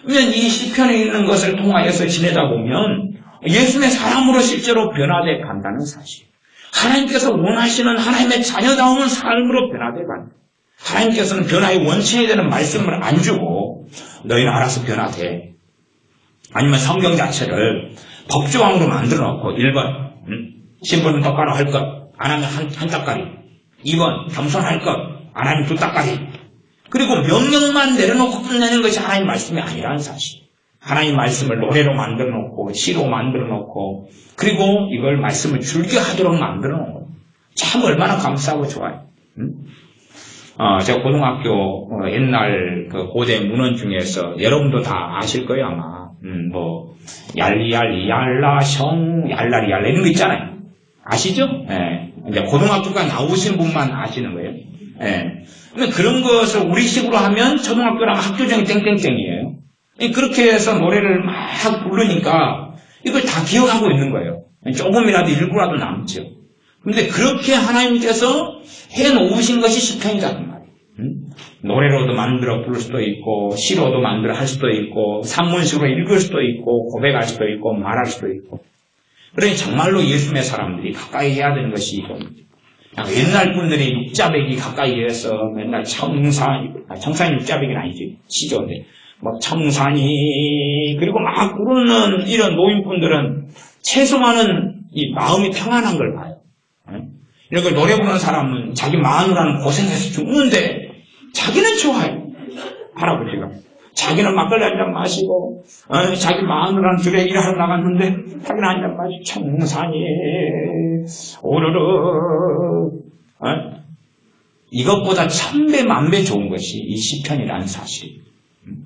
그러면 이 시편에 있는 것을 통하여서 지내다 보면 예수님의 사람으로 실제로 변화돼 간다는 사실. 하나님께서 원하시는 하나님의 자녀다운 삶으로 변화돼 간다. 하나님께서는 변화의 원천이 되는 말씀을 안 주고 너희는 알아서 변화돼. 아니면 성경 자체를 법조항으로 만들어 놓고 1번 신분은 똑바로 할 것, 안 하면 한 따까리. 2번 겸손할 것, 안 하면 2따까리. 그리고 명령만 내려놓고 끝내는 것이 하나님 말씀이 아니라는 사실. 하나님 말씀을 노래로 만들어 놓고 시로 만들어 놓고 그리고 이걸 말씀을 즐겨하도록 만들어 놓은 거예요. 참 얼마나 감사하고 좋아요. 제가 고등학교 옛날 그 고대 문헌 중에서 여러분도 다 아실 거예요 아마. 뭐 얄리얄리얄라 성 얄라리얄라 이런 거 있잖아요. 아시죠? 예. 이제 고등학교까지 나오신 분만 아시는 거예요. 예. 근데 그런 것을 우리식으로 하면 초등학교랑 학교정이 땡땡땡이에요. 그렇게 해서 노래를 막 부르니까 이걸 다 기억하고 있는 거예요. 조금이라도 일부라도 남죠. 그런데 그렇게 하나님께서 해놓으신 것이 시편이라는 말이에요. 노래로도 만들어 부를 수도 있고 시로도 만들어 할 수도 있고 산문식으로 읽을 수도 있고 고백할 수도 있고 말할 수도 있고. 그러니 정말로 예수님의 사람들이 가까이 해야 되는 것이 이겁니다. 옛날 분들이 육자배기 가까이에서 맨날 청산이 육자배기는 아니지, 시조인데, 뭐 청산이, 그리고 막 부르는 이런 노인분들은 최소한은 이 마음이 평안한 걸 봐요. 이렇게 노래 부르는 사람은 자기 마누라는 고생해서 죽는데 자기는 좋아요. 할아버지가. 자기는 막걸리 한잔 마시고, 자기 마누라는 들에 일하러 나갔는데, 자기는 한잔 마시고, 청산이, 오르르, 이것보다 1000배, 1000배 좋은 것이 이 시편이라는 사실이에요.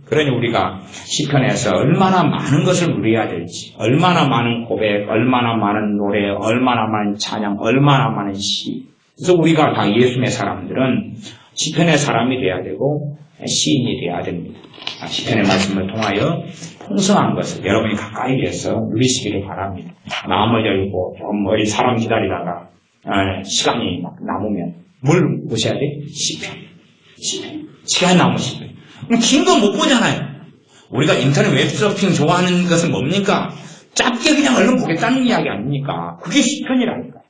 그러니 우리가 시편에서 얼마나 많은 것을 누려야 될지, 얼마나 많은 고백, 얼마나 많은 노래, 얼마나 많은 찬양, 얼마나 많은 시. 그래서 우리가 다 예수님의 사람들은 시편의 사람이 돼야 되고, 시인이 돼야 됩니다. 시편의 말씀을 통하여 풍성한 것을 여러분이 가까이에서 누리시기를 바랍니다. 마음을 열고 좀 머리 사람 기다리다가 시간이 막 남으면 뭘 보셔야 돼? 시편. 시간이 남으시면 긴 거 못 보잖아요. 우리가 인터넷 웹서핑 좋아하는 것은 뭡니까? 짧게 그냥 얼른 보겠다는 이야기 아닙니까? 그게 시편이라니까.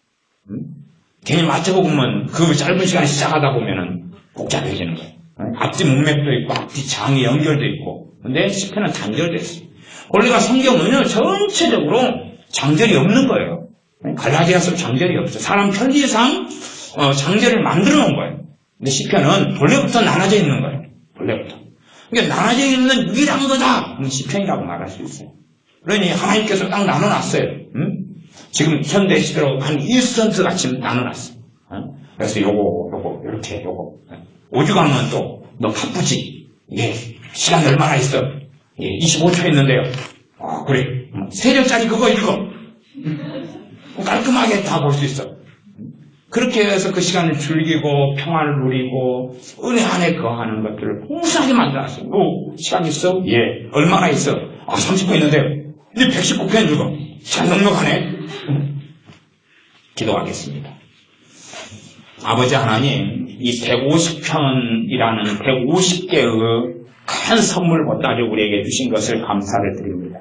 괜히 맞춰보면 그 짧은 시간에 시작하다 보면은 복잡해지는 거예요. 앞뒤 문맥도 있고 앞뒤 장이 연결도 있고, 근데 시편은 단절됐어요. 원래가 성경은요 전체적으로 장절이 없는 거예요. 갈라디아서 장절이 없어요. 사람 편지상 장절을 만들어 놓은 거예요. 근데 시편은 본래부터 나눠져 있는 거예요. 본래부터. 그러니까 나눠져 있는 유일한 거다. 시편이라고 말할 수 있어요. 그러니 하나님께서 딱 나눠놨어요. 지금 현대 시대로 한 1% 같이 나눠놨어요. 그래서 요거 이렇게 요거. 오죽하면 또 너 바쁘지? 예, 시간 얼마나 있어? 예, 25초 있는데요. 그래. 3절짜리 그거 읽어. 깔끔하게 다 볼 수 있어. 그렇게 해서 그 시간을 즐기고 평안을 누리고 은혜 안에 거하는 것들을 풍성하게 만들었어요. 시간 있어? 예. 얼마나 있어? 30분 있는데요. 근데 119편 읽어. 시간 넉넉하네. 기도하겠습니다. 아버지 하나님, 이 150편이라는 150개의 큰 선물보다 우리에게 주신 것을 감사를 드립니다.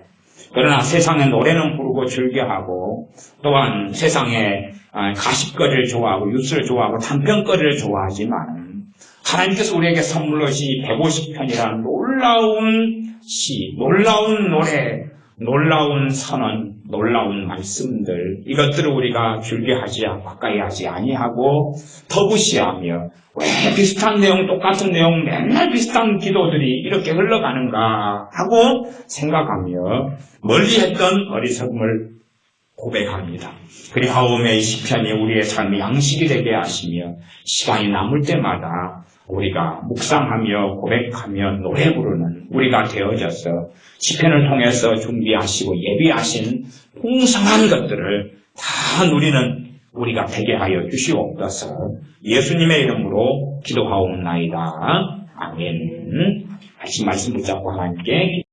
그러나 세상에 노래는 부르고 즐겨하고, 또한 세상에 가십거리를 좋아하고 유수를 좋아하고 단편거리를 좋아하지만, 하나님께서 우리에게 선물로 주신 150편이라는 놀라운 시, 놀라운 노래, 놀라운 선언, 놀라운 말씀들, 이것들을 우리가 즐겨하지, 가까이 하지 아니하고 더 무시하며, 왜 비슷한 내용, 똑같은 내용, 맨날 비슷한 기도들이 이렇게 흘러가는가 하고 생각하며 멀리 했던 어리석음을 고백합니다. 그리하오매 이 시편이 우리의 삶의 양식이 되게 하시며, 시간이 남을 때마다 우리가 묵상하며 고백하며 노래 부르는 우리가 되어져서 시편을 통해서 준비하시고 예비하신 풍성한 것들을 다 누리는 우리가 되게 하여 주시옵소서. 예수님의 이름으로 기도하옵나이다. 아멘. 다시 말씀 붙잡고 하나님께